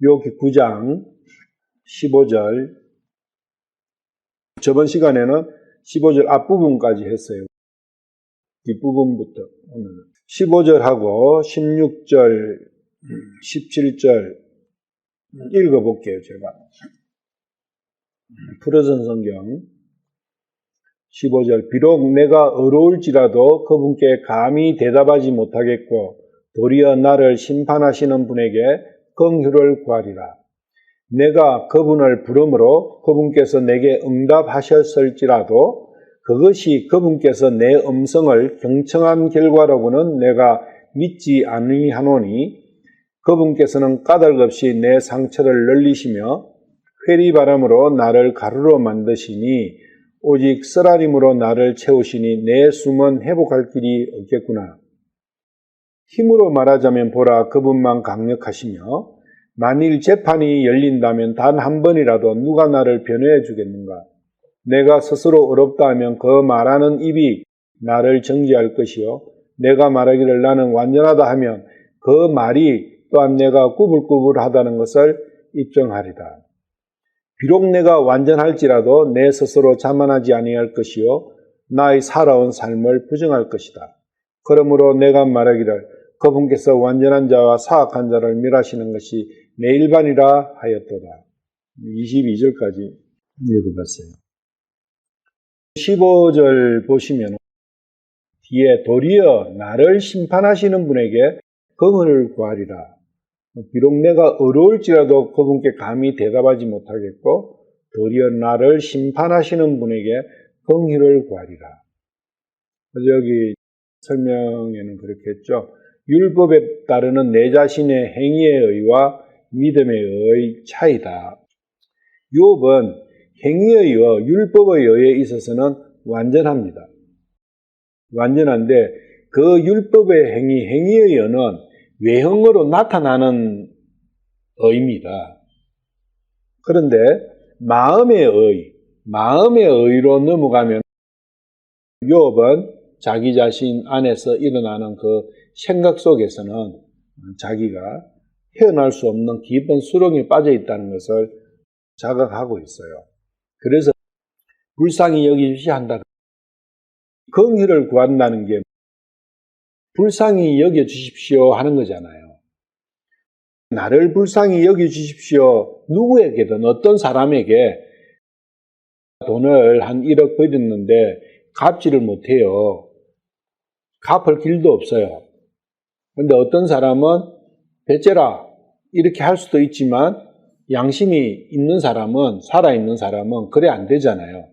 요 9장 15절, 저번 시간에는 15절 앞부분까지 했어요. 뒷부분부터 오늘은 15절하고 16절, 17절 읽어볼게요. 제가 풀어진 성경 15절, 비록 내가 어려울지라도 그분께 감히 대답하지 못하겠고 도리어 나를 심판하시는 분에게 긍휼을 구하리라. 내가 그분을 부르므로 그분께서 내게 응답하셨을지라도 그것이 그분께서 내 음성을 경청한 결과라고는 내가 믿지 아니하노니 그분께서는 까닭없이 내 상처를 늘리시며 회리바람으로 나를 가루로 만드시니 오직 쓰라림으로 나를 채우시니 내 숨은 회복할 길이 없겠구나. 힘으로 말하자면 보라, 그분만 강력하시며 만일 재판이 열린다면 단 한 번이라도 누가 나를 변호해 주겠는가? 내가 스스로 어렵다 하면 그 말하는 입이 나를 정죄할 것이요 내가 말하기를 나는 완전하다 하면 그 말이 또한 내가 꾸불꾸불하다는 것을 입증하리다. 비록 내가 완전할지라도 내 스스로 자만하지 아니할 것이요 나의 살아온 삶을 부정할 것이다. 그러므로 내가 말하기를 그분께서 완전한 자와 사악한 자를 멸하시는 것이 내 일반이라 하였도다. 22절까지 읽어봤어요. 15절 보시면 뒤에 도리어 나를 심판하시는 분에게 긍휼을 구하리라. 비록 내가 어려울지라도 그분께 감히 대답하지 못하겠고 도리어 나를 심판하시는 분에게 긍휼을 구하리라. 여기 설명에는 그렇게 했죠. 율법에 따르는 내 자신의 행위의 의와 믿음의 의의 차이다. 욥은 행위의 의와 율법의 의에 있어서는 완전합니다. 완전한데 그 율법의 행위의 의는 외형으로 나타나는 의입니다. 그런데 마음의 의로 넘어가면 욥은 자기 자신 안에서 일어나는 그 생각 속에서는 자기가 헤어날 수 없는 깊은 수렁에 빠져 있다는 것을 자각하고 있어요. 그래서 불쌍히 여기시야 한다. 긍휼을 구한다는 게 불쌍히 여겨주십시오 하는 거잖아요. 나를 불쌍히 여겨주십시오. 누구에게든 어떤 사람에게 돈을 한 1억 버렸는데 갚지를 못해요. 갚을 길도 없어요. 그런데 어떤 사람은 배째라 이렇게 할 수도 있지만 양심이 있는 사람은, 살아있는 사람은 그래 안 되잖아요.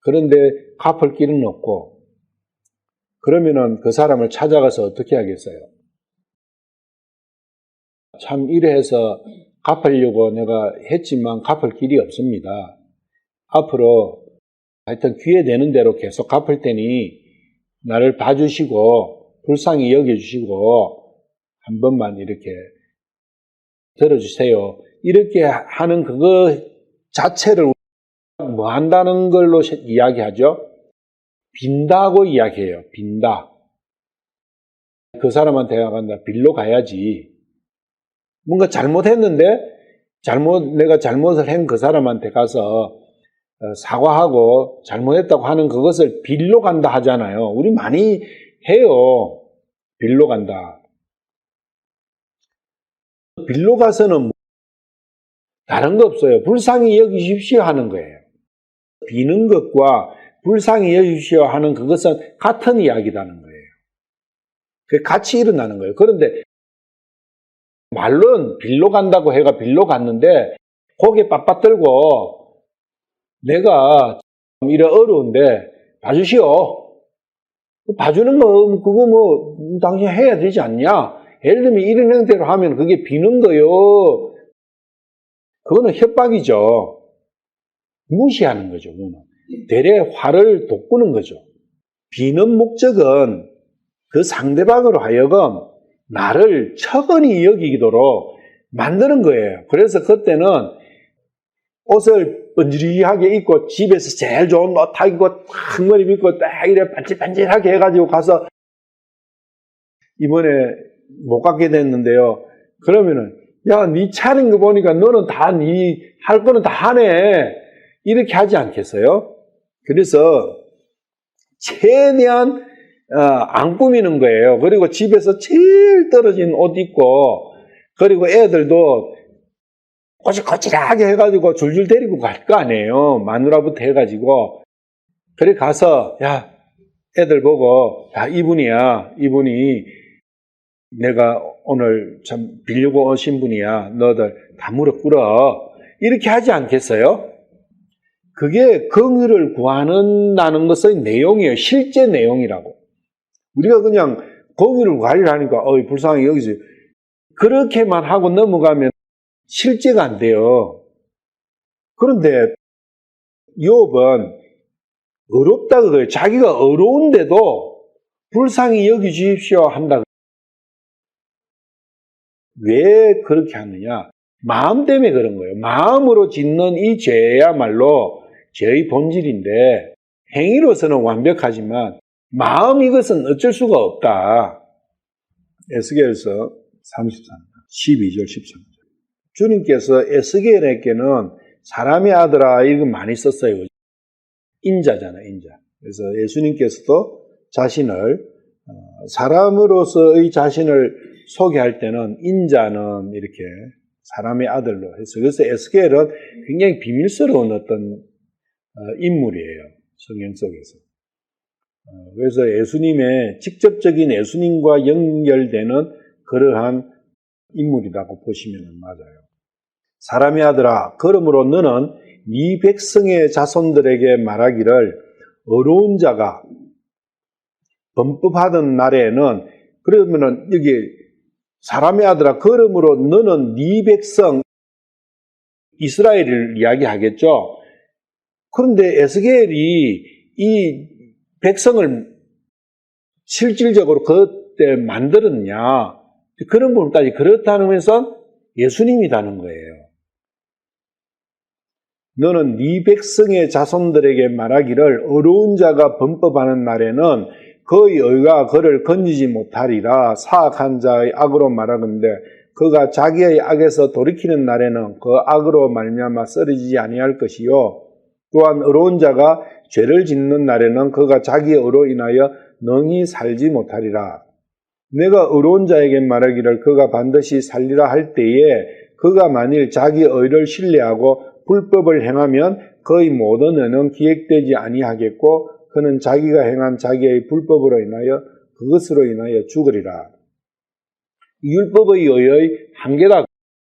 그런데 갚을 길은 없고 그러면은 그 사람을 찾아가서 어떻게 하겠어요? 참 이래서 갚으려고 내가 했지만 갚을 길이 없습니다. 앞으로 하여튼 기회 되는 대로 계속 갚을 테니 나를 봐주시고 불쌍히 여겨주시고 한 번만 이렇게 들어주세요. 이렇게 하는 그거 자체를 뭐 한다는 걸로 이야기하죠? 빈다고 이야기해요. 빈다. 그 사람한테 간다. 빌로 가야지. 뭔가 잘못했는데 내가 잘못을 한 그 사람한테 가서 사과하고 잘못했다고 하는 그것을 빌로 간다 하잖아요. 우리 많이 해요. 빌로 간다. 빌로 가서는 다른 거 없어요. 불쌍히 여기십시오 하는 거예요. 비는 것과 불쌍히 여기십시오 하는 그것은 같은 이야기라는 거예요. 그게 같이 일어나는 거예요. 그런데 말로는 빌로 간다고 해가 빌로 갔는데 고개 빳빳 들고 내가 이래 어려운데 봐주시오. 봐주는 거 그거 뭐 당신 해야 되지 않냐? 예를 들면 이런 형태로 하면 그게 비는 거요. 그거는 협박이죠. 무시하는 거죠. 그거는 대래 화를 돋구는 거죠. 비는 목적은 그 상대방으로 하여금 나를 척은히 여기도록 만드는 거예요. 그래서 그때는 옷을 번지르하게 입고 집에서 제일 좋은 옷 다 입고 탁머리 입고 딱 이래 반질반질하게 해가지고 가서 이번에 못 갖게 됐는데요. 그러면은 야, 네 차린 거 보니까 너는 다 네 할 거는 다 하네. 이렇게 하지 않겠어요? 그래서 최대한 안 꾸미는 거예요. 그리고 집에서 제일 떨어진 옷 입고, 그리고 애들도 꼬질꼬질하게 해가지고 줄줄 데리고 갈 거 아니에요. 마누라부터 해가지고. 그래 가서 야, 애들 보고 야, 이분이 내가 오늘 참 빌려고 오신 분이야. 너들 다 무릎 꿇어. 이렇게 하지 않겠어요? 그게 긍휼을 구하는다는 것의 내용이에요. 실제 내용이라고. 우리가 그냥 긍휼을 구하려니까 불쌍히 여기서 그렇게만 하고 넘어가면 실제가 안 돼요. 그런데 욥은 어렵다 그거예요. 자기가 어려운데도 불쌍히 여기주십시오 한다. 왜 그렇게 하느냐? 마음 때문에 그런 거예요. 마음으로 짓는 이 죄야말로 죄의 본질인데 행위로서는 완벽하지만 마음 이것은 어쩔 수가 없다. 에스겔서 33장 12절 13절. 주님께서 에스겔에게는 사람의 아들아 이거 많이 썼어요. 인자잖아, 인자. 그래서 예수님께서도 자신을 사람으로서의 자신을 소개할 때는 인자는 이렇게 사람의 아들로 해서 그래서 에스겔은 굉장히 비밀스러운 어떤 인물이에요. 성경 속에서. 그래서 예수님의 직접적인 예수님과 연결되는 그러한 인물이라고 보시면 맞아요. 사람의 아들아, 그러므로 너는 네 백성의 자손들에게 말하기를 어려운 자가 범법하던 날에는 그러면은 여기 사람의 아들아, 그러므로 너는 네 백성 이스라엘을 이야기하겠죠. 그런데 에스겔이 이 백성을 실질적으로 그때 만들었냐? 그런 부분까지 그렇다는 것은 예수님이라는 거예요. 너는 네 백성의 자손들에게 말하기를 어려운 자가 범법하는 날에는 그의 의가 그를 건지지 못하리라. 사악한 자의 악으로 말하건대 그가 자기의 악에서 돌이키는 날에는 그 악으로 말미암아 쓰러지지 아니할 것이요. 또한 어려운 자가 죄를 짓는 날에는 그가 자기의 의로 인하여 능히 살지 못하리라. 내가 어려운 자에게 말하기를 그가 반드시 살리라 할 때에 그가 만일 자기의 의를 신뢰하고 불법을 행하면 그의 모든 의는 기획되지 아니하겠고 그는 자기가 행한 자기의 불법으로 인하여 그것으로 인하여 죽으리라. 율법의 의의 한계다.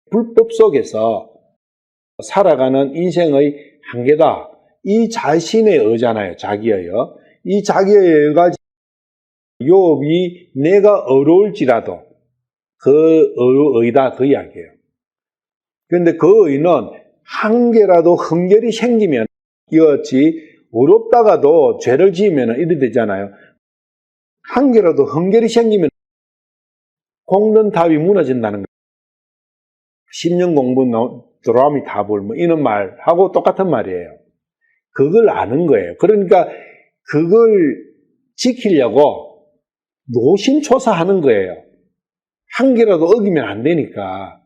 불법 속에서 살아가는 인생의 한계다. 이 자신의 의잖아요. 자기의요. 이 자기의 의가 욥이 내가 어려울지라도 그 의다 그 이야기예요. 그런데 그 의는 한 개라도 흠결이 생기면 이었지 어렵다가도 죄를 지으면 이래 되잖아요. 한 개라도 흠결이 생기면 공든 답이 무너진다는 거예요. 10년 공부 드라미 답을 뭐 이런 말하고 똑같은 말이에요. 그걸 아는 거예요. 그러니까 그걸 지키려고 노심초사하는 거예요. 한 개라도 어기면 안 되니까.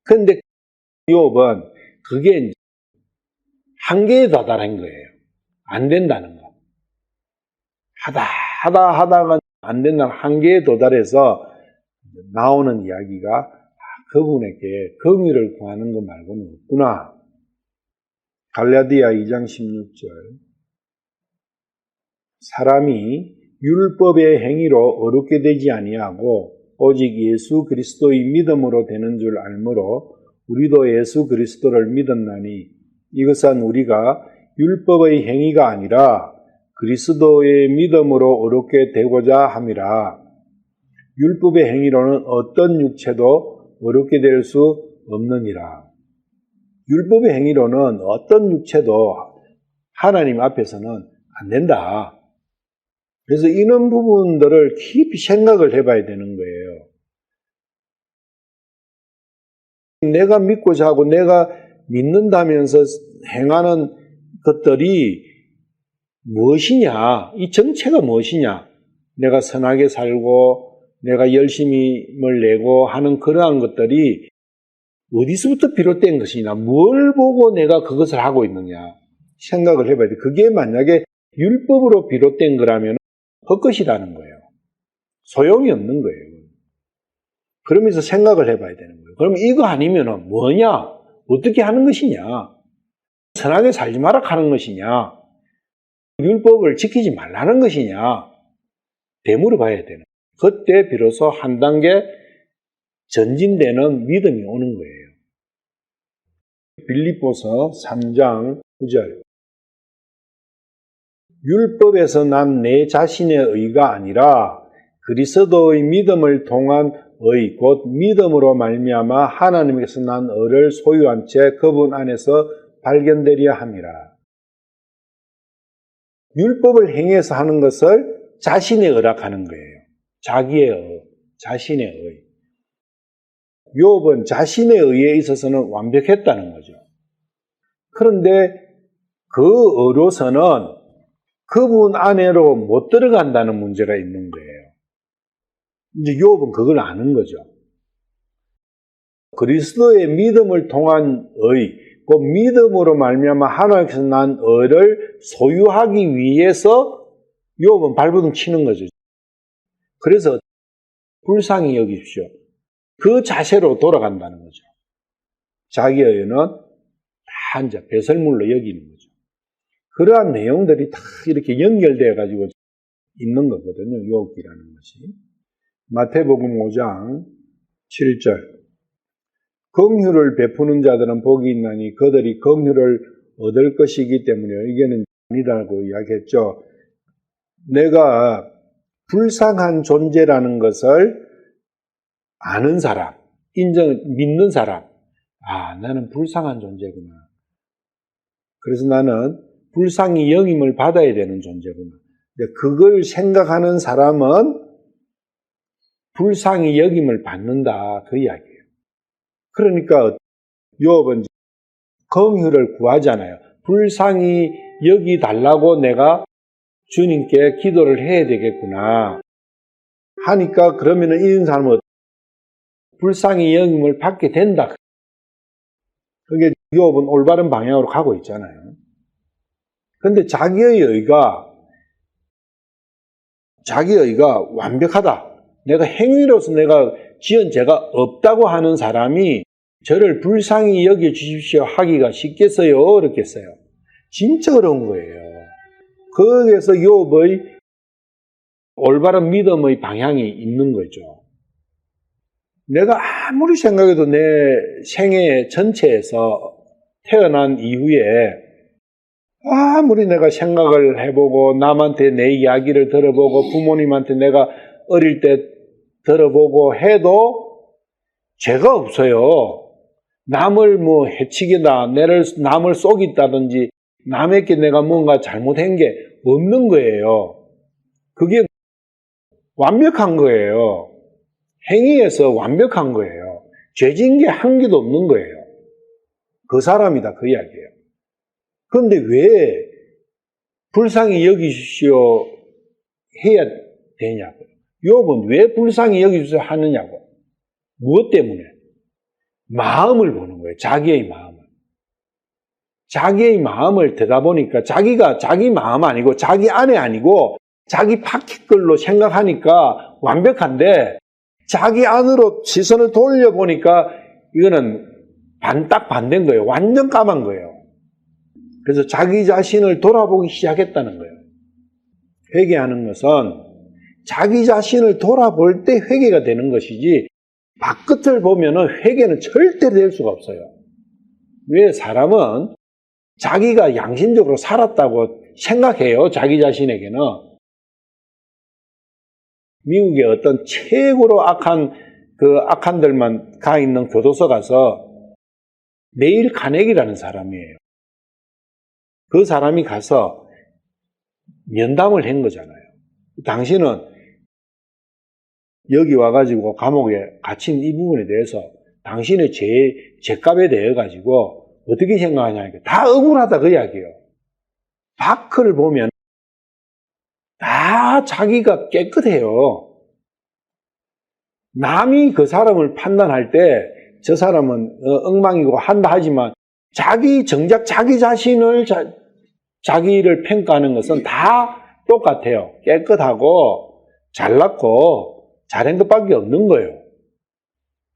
그런데 욥은 그게 한계에 다다른 거예요. 안 된다는 거. 하다가 안 된다는 한계에 도달해서 나오는 이야기가 그분에게 긍휼을 구하는 것 말고는 없구나. 갈라디아 2장 16절. 사람이 율법의 행위로 어렵게 되지 아니하고 오직 예수 그리스도의 믿음으로 되는 줄 알므로 우리도 예수 그리스도를 믿었나니 이것은 우리가 율법의 행위가 아니라 그리스도의 믿음으로 어렵게 되고자 함이라. 율법의 행위로는 어떤 육체도 어렵게 될 수 없느니라. 율법의 행위로는 어떤 육체도 하나님 앞에서는 안 된다. 그래서 이런 부분들을 깊이 생각을 해봐야 되는 거예요. 내가 믿고자 하고 내가 믿는다면서 행하는 것들이 무엇이냐? 이 정체가 무엇이냐? 내가 선하게 살고 내가 열심히을 내고 하는 그러한 것들이 어디서부터 비롯된 것이냐, 뭘 보고 내가 그것을 하고 있느냐 생각을 해봐야 돼. 그게 만약에 율법으로 비롯된 거라면 헛것이라는 거예요. 소용이 없는 거예요. 그러면서 생각을 해봐야 되는 거예요. 그럼 이거 아니면 뭐냐? 어떻게 하는 것이냐? 선하게 살지 마라 하는 것이냐? 율법을 지키지 말라는 것이냐? 되물어 봐야 되는 거예요. 그때 비로소 한 단계 전진되는 믿음이 오는 거예요. 빌립보서 3장 9절. 율법에서 난 내 자신의 의가 아니라 그리스도의 믿음을 통한 의, 곧 믿음으로 말미암아 하나님께서 난 의를 소유한 채 그분 안에서 발견되려 함이라. 율법을 행해서 하는 것을 자신의 의라 하는 거예요. 자기의 의, 자신의 의. 욥은 자신의 의에 있어서는 완벽했다는 거죠. 그런데 그 의로서는 그분 안으로 못 들어간다는 문제가 있는 거예요. 이제 욥은 그걸 아는 거죠. 그리스도의 믿음을 통한 의, 그 믿음으로 말미암아 하나님께서 난 의를 소유하기 위해서 욥은 발버둥 치는 거죠. 그래서 불쌍히 여기십시오. 그 자세로 돌아간다는 거죠. 자기의 의는 다 이제 배설물로 여기는 거죠. 그러한 내용들이 다 이렇게 연결되어 가지고 있는 거거든요. 욥기라는 것이. 마태복음 5장 7절. 긍휼을 베푸는 자들은 복이 있나니 그들이 긍휼을 얻을 것이기 때문에 이게는 아니라고 이야기했죠. 내가 불쌍한 존재라는 것을 아는 사람, 믿는 사람. 아, 나는 불쌍한 존재구나. 그래서 나는 불쌍히 영임을 받아야 되는 존재구나. 그걸 생각하는 사람은 불쌍히 여김을 받는다. 그 이야기예요. 그러니까 욥은 긍휼을 구하잖아요. 불쌍히 여기달라고 내가 주님께 기도를 해야 되겠구나 하니까 그러면은 이런 사람은 불쌍히 여김을 받게 된다. 그게 욥은 올바른 방향으로 가고 있잖아요. 그런데 자기의 의가 완벽하다. 내가 행위로서 내가 지은 죄가 없다고 하는 사람이 저를 불쌍히 여겨주십시오 하기가 쉽겠어요? 어렵겠어요? 진짜 어려운 거예요. 거기에서 욥의 올바른 믿음의 방향이 있는 거죠. 내가 아무리 생각해도 내 생애 전체에서 태어난 이후에 아무리 내가 생각을 해보고 남한테 내 이야기를 들어보고 부모님한테 내가 어릴 때 들어보고 해도 죄가 없어요. 남을 해치기다, 남을 속였다든지 남에게 내가 뭔가 잘못한 게 없는 거예요. 그게 완벽한 거예요. 행위에서 완벽한 거예요. 죄진 게 한 개도 없는 거예요. 그 사람이다, 그 이야기예요. 그런데 왜 불쌍히 여기십시오 해야 되냐고요. 욥은 왜 불쌍히 여기십시오 하느냐고. 무엇 때문에? 마음을 보는 거예요. 자기의 마음을. 자기의 마음을 되다 보니까 자기가 자기 마음 아니고 자기 안에 아니고 자기 바퀴 걸로 생각하니까 완벽한데 자기 안으로 시선을 돌려보니까 이거는 딱 반대인 거예요. 완전 까만 거예요. 그래서 자기 자신을 돌아보기 시작했다는 거예요. 회개하는 것은 자기 자신을 돌아볼 때 회개가 되는 것이지 밖끝을 보면은 회개는 절대 될 수가 없어요. 왜? 사람은 자기가 양심적으로 살았다고 생각해요. 자기 자신에게는. 미국의 어떤 최고로 악한들만 가 있는 교도소 가서 네일 카네기라는 사람이에요. 그 사람이 가서 면담을 한 거잖아요. 당신은 여기 와가지고 감옥에 갇힌 이 부분에 대해서 당신의 죄값에 대해 가지고 어떻게 생각하냐니까 다 억울하다 그 이야기예요. 밖을 보면 다 자기가 깨끗해요. 남이 그 사람을 판단할 때 저 사람은 엉망이고 한다 하지만 정작 자기 자신을 자기를 평가하는 것은 다 똑같아요. 깨끗하고 잘났고 잘한 것밖에 없는 거예요.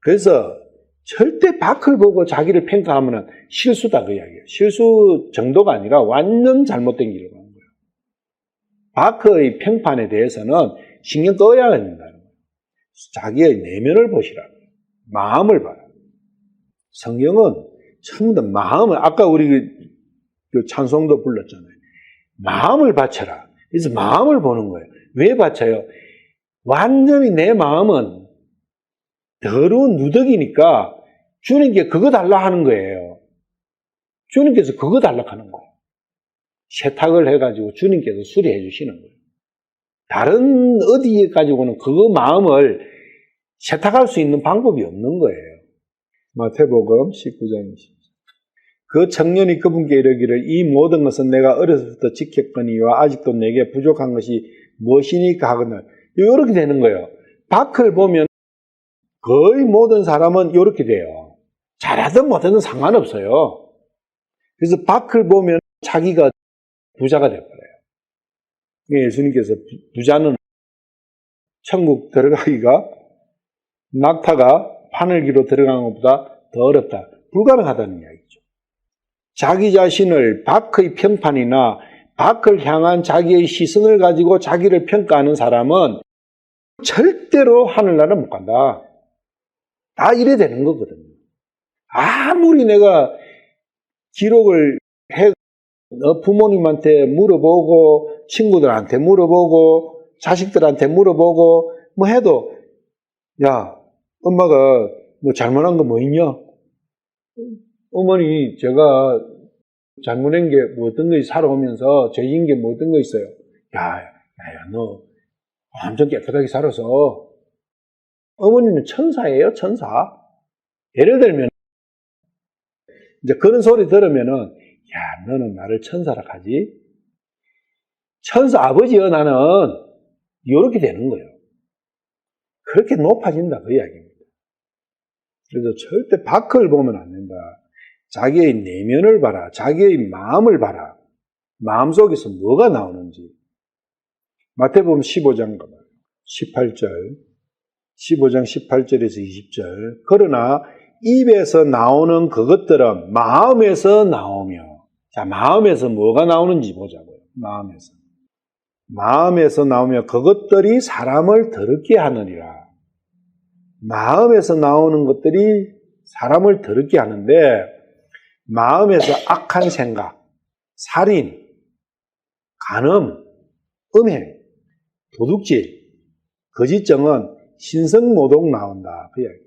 그래서 절대 밖을 보고 자기를 평가하면 실수다 그 이야기예요. 실수 정도가 아니라 완전 잘못된 길로 가는 거예요. 밖의 평판에 대해서는 신경 꺼야 된다는 거예요. 자기의 내면을 보시라. 마음을 봐라. 성경은 전부 다 마음을, 아까 우리 그 찬송도 불렀잖아요. 마음을 바쳐라. 그래서 마음을 보는 거예요. 왜 바쳐요? 완전히 내 마음은 더러운 누더기니까 주님께 그거 달라 하는 거예요. 주님께서 그거 달라 하는 거예요. 세탁을 해가지고 주님께서 수리해 주시는 거예요. 다른 어디에 가지고는 그 마음을 세탁할 수 있는 방법이 없는 거예요. 마태복음 19장 20절. 그 청년이 그분께 이르기를 이 모든 것은 내가 어려서부터 지켰거니와 아직도 내게 부족한 것이 무엇이니까 하거늘. 이렇게 되는 거예요. 밖을 보면 거의 모든 사람은 이렇게 돼요. 잘하든 못하든 상관없어요. 그래서 밖을 보면 자기가 부자가 돼버려요. 예수님께서 부자는 천국 들어가기가 낙타가 하늘기로 들어가는 것보다 더 어렵다. 불가능하다는 이야기죠. 자기 자신을 밖의 평판이나 밖을 향한 자기의 시선을 가지고 자기를 평가하는 사람은 절대로 하늘나라 못 간다. 다 이래 되는 거거든요. 아무리 내가 기록을 해 부모님한테 물어보고 친구들한테 물어보고 자식들한테 물어보고 뭐 해도 야 엄마가 뭐 잘못한 거 뭐 있냐? 어머니 제가 잘못한 게 뭐 어떤 거 살아오면서 죄진 게 뭐 어떤 거 있어요? 야야 너 완전 깨끗하게 살아서 어머니는 천사예요 천사. 예를 들면 이제 그런 소리 들으면은 야 너는 나를 천사라 하지? 천사 아버지여 나는 이렇게 되는 거예요. 그렇게 높아진다 그 이야기입니다. 그래서 절대 밖을 보면 안 된다. 자기의 내면을 봐라. 자기의 마음을 봐라. 마음속에서 뭐가 나오는지. 마태복음 15장 가봐요. 18절. 15장 18절에서 20절. 그러나 입에서 나오는 그것들은 마음에서 나오며. 자, 마음에서 뭐가 나오는지 보자고요. 마음에서 나오며 그것들이 사람을 더럽게 하느니라. 마음에서 나오는 것들이 사람을 더럽게 하는데 마음에서 악한 생각, 살인, 간음, 음행, 도둑질, 거짓정은, 신성모독 나온다. 그 이야기.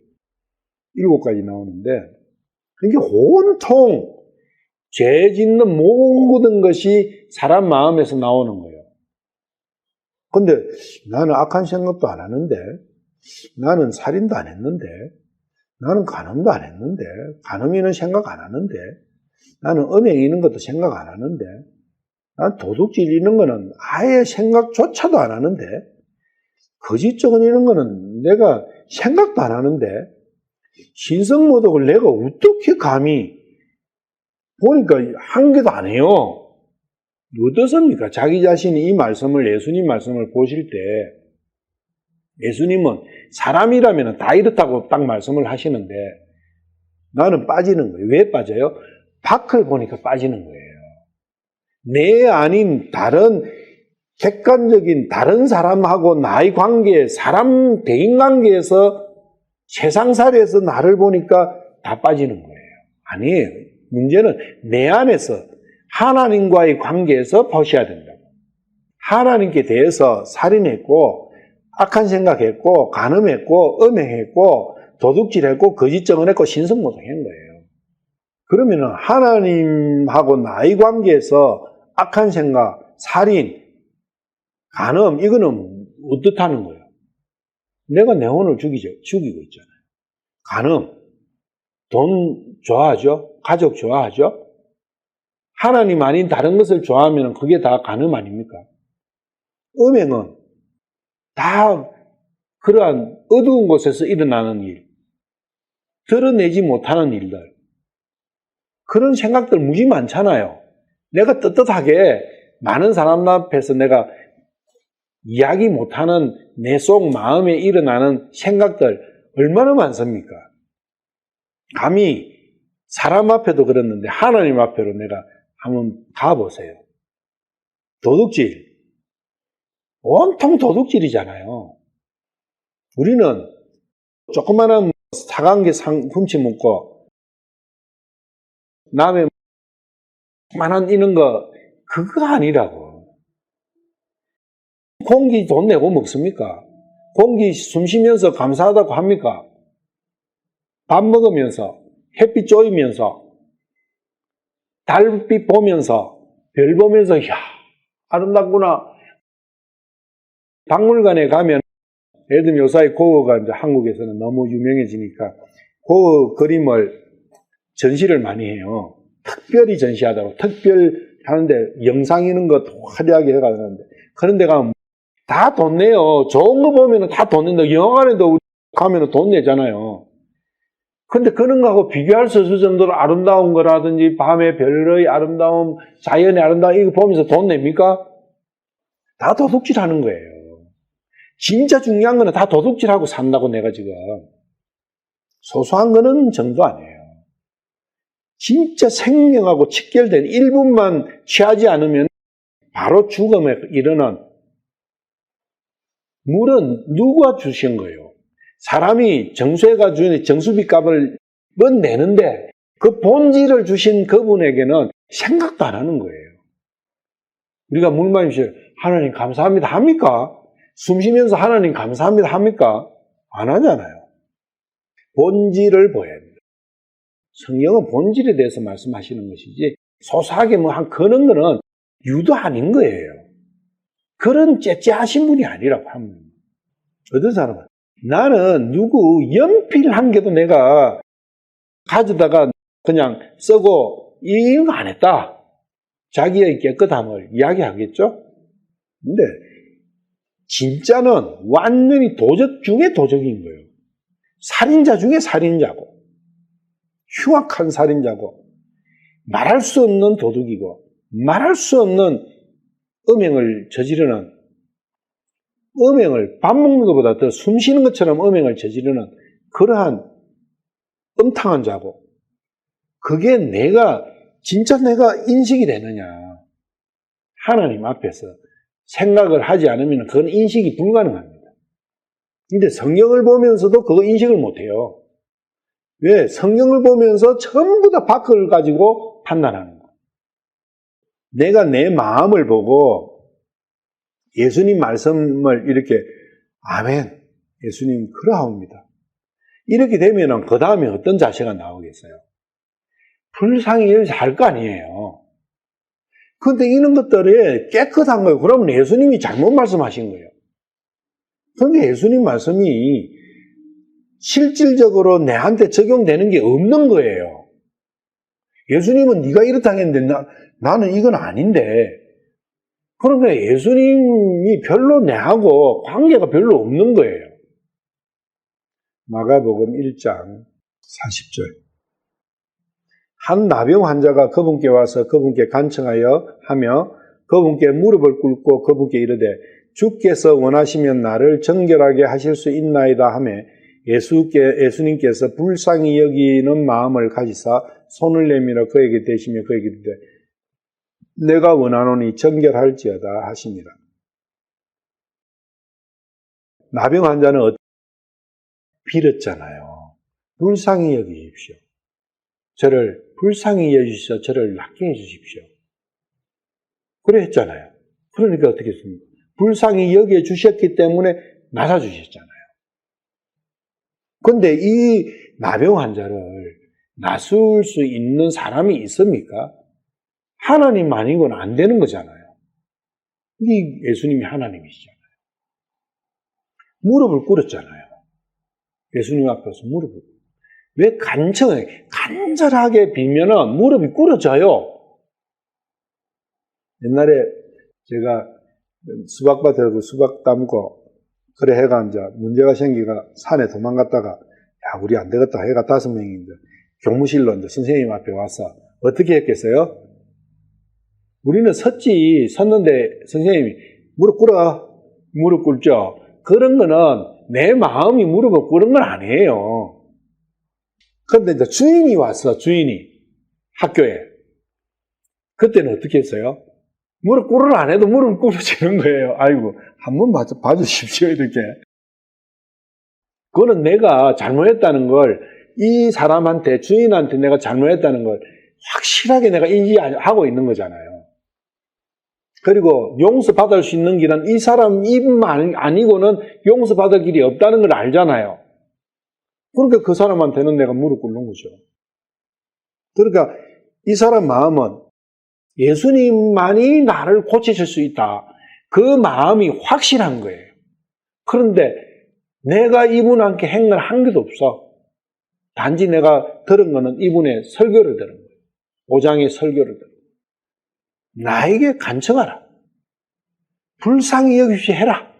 7가지 나오는데 이게 온통 죄 짓는 모든 것이 사람 마음에서 나오는 거예요. 근데 나는 악한 생각도 안 하는데 나는 살인도 안 했는데 나는 간음도 안 했는데 간음이는 생각 안 하는데 나는 음행 있는 것도 생각 안 하는데 난 도둑질 있는 거는 아예 생각조차도 안 하는데 거짓적인 이런 거는 내가 생각도 안 하는데 신성모독을 내가 어떻게 감히 보니까 한 개도 안 해요. 어떻습니까? 자기 자신이 이 말씀을 예수님 말씀을 보실 때 예수님은 사람이라면 다 이렇다고 딱 말씀을 하시는데 나는 빠지는 거예요. 왜 빠져요? 밖을 보니까 빠지는 거예요. 내 아닌 다른 객관적인 다른 사람하고 나의 관계, 사람 대인관계에서 세상살이에서 나를 보니까 다 빠지는 거예요. 아니에요. 문제는 내 안에서 하나님과의 관계에서 보셔야 된다고. 하나님께 대해서 살인했고 악한 생각했고 간음했고 음행했고 도둑질했고 거짓정언했고 신성모독한 거예요. 그러면은 하나님하고 나의 관계에서 악한 생각, 살인, 간음 이거는 어떻다는 거예요? 내가 내 혼을 죽이고 있잖아요. 간음, 돈 좋아하죠? 가족 좋아하죠? 하나님 아닌 다른 것을 좋아하면 그게 다 간음 아닙니까? 음행은 다 그러한 어두운 곳에서 일어나는 일, 드러내지 못하는 일들, 그런 생각들 무지 많잖아요. 내가 떳떳하게 많은 사람 앞에서 내가 이야기 못하는 내 속 마음에 일어나는 생각들 얼마나 많습니까? 감히 사람 앞에도 그랬는데 하나님 앞에로 내가 한번 가보세요. 도둑질. 온통 도둑질이잖아요. 우리는 조그마한 사간개 훔치 먹고 남의 만한 이런 거 그거 아니라고. 공기 돈 내고 먹습니까? 공기 숨 쉬면서 감사하다고 합니까? 밥 먹으면서 햇빛 쬐면서 달빛 보면서 별 보면서 야 아름답구나. 박물관에 가면 예를 들면 요사이 고흐가 이제 한국에서는 너무 유명해지니까 고흐 그림을 전시를 많이 해요. 특별히 전시하다고 특별하는데 영상 이런 거 화려하게 해가는데 그런 데 가면 다 돈 내요. 좋은 거 보면 다 돈 낸다. 영화관에도 가면 돈 내잖아요. 근데 그런 거하고 비교할 수 없을 정도로 아름다운 거라든지 밤의 별의 아름다움, 자연의 아름다움 이거 보면서 돈 냅니까? 다 도둑질 하는 거예요. 진짜 중요한 거는 다 도둑질하고 산다고 내가 지금. 소소한 거는 정도 아니에요. 진짜 생명하고 직결된 1분만 취하지 않으면 바로 죽음에 이르는 물은 누가 주신 거예요? 사람이 정수해가 주는 정수비 값을 내는데 그 본질을 주신 그분에게는 생각도 안 하는 거예요. 우리가 물 마시면 하나님 감사합니다 합니까? 숨 쉬면서 하나님 감사합니다 합니까? 안 하잖아요. 본질을 보여야 합니다. 성경은 본질에 대해서 말씀하시는 것이지 소소하게 그런 거는 유도 아닌 거예요. 그런 째째하신 분이 아니라고 합니다. 어떤 사람은 나는 누구 연필 한 개도 내가 가져다가 그냥 쓰고 이런 거 안 했다. 자기의 깨끗함을 이야기하겠죠? 근데 진짜는 완전히 도적 중에 도적인 거예요. 살인자 중에 살인자고 흉악한 살인자고 말할 수 없는 도둑이고 말할 수 없는 음행을 저지르는 음행을 밥 먹는 것보다 더 숨 쉬는 것처럼 음행을 저지르는 그러한 음탕한 자고 그게 진짜 내가 인식이 되느냐. 하나님 앞에서 생각을 하지 않으면 그건 인식이 불가능합니다. 근데 성경을 보면서도 그거 인식을 못해요. 왜? 성경을 보면서 전부 다 밖을 가지고 판단하는 거예요. 내가 내 마음을 보고 예수님 말씀을 이렇게 아멘, 예수님 그러하옵니다. 이렇게 되면 그 다음에 어떤 자세가 나오겠어요? 불쌍히 할 거 아니에요. 그런데 이런 것들이 깨끗한 거예요. 그러면 예수님이 잘못 말씀하신 거예요. 그런데 예수님 말씀이 실질적으로 내한테 적용되는 게 없는 거예요. 예수님은 네가 이렇다 했는데 나는 이건 아닌데 그러니까 예수님이 별로 내하고 관계가 별로 없는 거예요. 마가복음 1장 40절 한 나병 환자가 그분께 와서 그분께 간청하여 하며 그분께 무릎을 꿇고 그분께 이르되 주께서 원하시면 나를 정결하게 하실 수 있나이다 하며 예수님께서 불쌍히 여기는 마음을 가지사 손을 내밀어 그에게 대시며 그에게 이르되 내가 원하노니 정결할지어다 하시니라. 나병 환자는 빌었잖아요. 불쌍히 여기십시오. 저를 불쌍히 여기셔서 저를 낫게 해주십시오. 그래 했잖아요. 그러니까 어떻게 했습니까? 불쌍히 여겨 주셨기 때문에 나사주셨잖아요. 그런데 이 나병 환자를 나술 수 있는 사람이 있습니까? 하나님 아니고는 안 되는 거잖아요. 이 예수님이 하나님이시잖아요. 무릎을 꿇었잖아요. 예수님 앞에서 무릎을 꿇었어요. 왜 간절하게 빌면은 무릎이 꿇어져요. 옛날에 제가 수박밭에 수박 담고 그래 해가 이제 문제가 생기가 산에 도망갔다가 야 우리 안 되겠다 해가 5명이 이제 교무실로 이제 선생님 앞에 와서 어떻게 했겠어요? 우리는 섰는데 선생님이 무릎 꿇어. 무릎 꿇죠. 그런 거는 내 마음이 무릎을 꿇은 건 아니에요. 그런데 이제 주인이 왔어, 주인이. 학교에. 그때는 어떻게 했어요? 무릎 꿇으라 안 해도 무릎 꿇어지는 거예요. 아이고, 한번 봐주십시오, 이렇게. 그거는 내가 잘못했다는 걸, 이 사람한테, 주인한테 내가 잘못했다는 걸 확실하게 내가 인지하고 있는 거잖아요. 그리고 용서받을 수 있는 길은 이 사람 입만 아니고는 용서받을 길이 없다는 걸 알잖아요. 그러니까 그 사람한테는 내가 무릎 꿇는 거죠. 그러니까 이 사람 마음은 예수님만이 나를 고치실 수 있다. 그 마음이 확실한 거예요. 그런데 내가 이분한테 행을 한 개도 없어. 단지 내가 들은 거는 이분의 설교를 들은 거예요. 5장의 설교를 들은 거예요. 나에게 간청하라. 불쌍히 여기시 해라.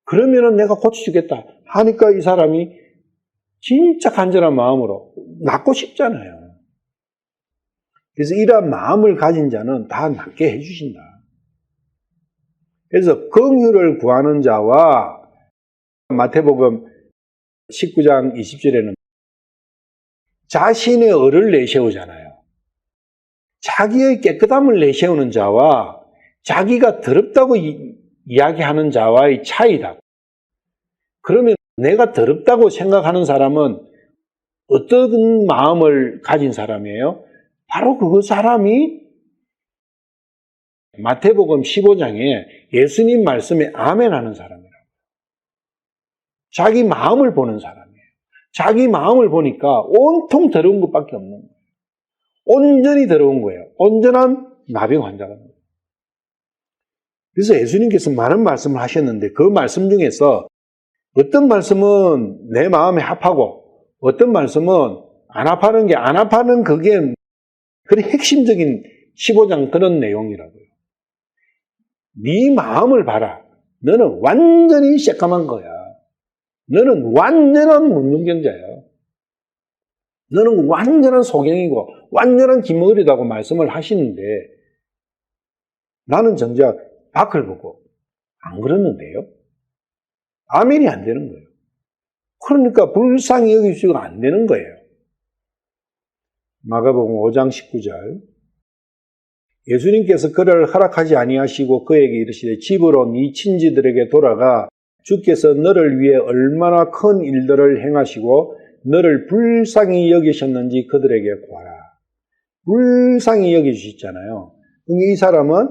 그러면은 내가 고쳐주겠다. 하니까 이 사람이 진짜 간절한 마음으로 낫고 싶잖아요. 그래서 이러한 마음을 가진 자는 다 낫게 해주신다. 그래서 긍휼을 구하는 자와 마태복음 19장 20절에는 자신의 의를 내세우잖아요. 자기의 깨끗함을 내세우는 자와 자기가 더럽다고 이야기하는 자와의 차이다. 그러면 내가 더럽다고 생각하는 사람은 어떤 마음을 가진 사람이에요? 바로 그 사람이 마태복음 15장에 예수님 말씀에 아멘하는 사람이라고. 자기 마음을 보는 사람이에요. 자기 마음을 보니까 온통 더러운 것밖에 없는 거예요. 온전히 더러운 거예요. 온전한 나병 환자가. 그래서 예수님께서 많은 말씀을 하셨는데 그 말씀 중에서 어떤 말씀은 내 마음에 합하고 어떤 말씀은 안 합하는 게 안 합하는 그게 그런 핵심적인 15장 그런 내용이라고요. 네 마음을 봐라. 너는 완전히 새까만 거야. 너는 완전한 문둥병자야. 너는 완전한 소경이고 완전한 기머리다고 말씀을 하시는데 나는 정작 밖을 보고 안 그랬는데요. 아멘이 안 되는 거예요. 그러니까 불쌍히 여기시고 안 되는 거예요. 마가복음 5장 19절 예수님께서 그를 허락하지 아니하시고 그에게 이르시되 집으로 네 친지들에게 돌아가 주께서 너를 위해 얼마나 큰 일들을 행하시고 너를 불쌍히 여기셨는지 그들에게 구하라. 불쌍히 여기주셨잖아요. 이 사람은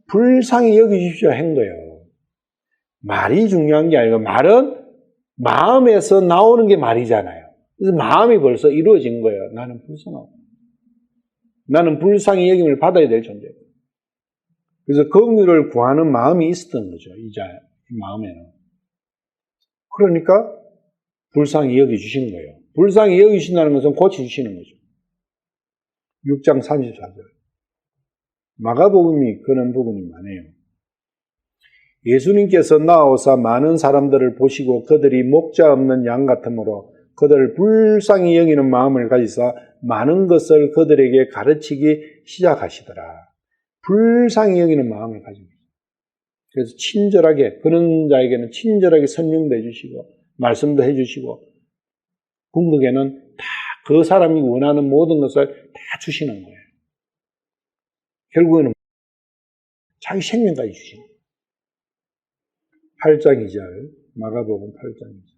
불쌍히 여기주십시오 한 거예요. 말이 중요한 게 아니고 말은 마음에서 나오는 게 말이잖아요. 그래서 마음이 벌써 이루어진 거예요. 나는 불쌍하고. 나는 불쌍히 여김을 받아야 될 존재고. 그래서 긍휼을 구하는 마음이 있었던 거죠. 이 마음에는. 그러니까 불쌍히 여겨주시는 거예요. 불쌍히 여기신다는 것은 고쳐주시는 거죠. 6장 34절. 마가복음이 그런 부분이 많아요. 예수님께서 나오사 많은 사람들을 보시고 그들이 목자 없는 양 같으므로 그들을 불쌍히 여기는 마음을 가지사 많은 것을 그들에게 가르치기 시작하시더라. 불쌍히 여기는 마음을 가지고 있어요. 그래서 친절하게 그런 자에게는 친절하게 설명도 해주시고 말씀도 해주시고 궁극에는 다 그 사람이 원하는 모든 것을 다 주시는 거예요. 결국에는 자기 생명까지 주시는 거예요. 8장 2절 마가복음 8장 2절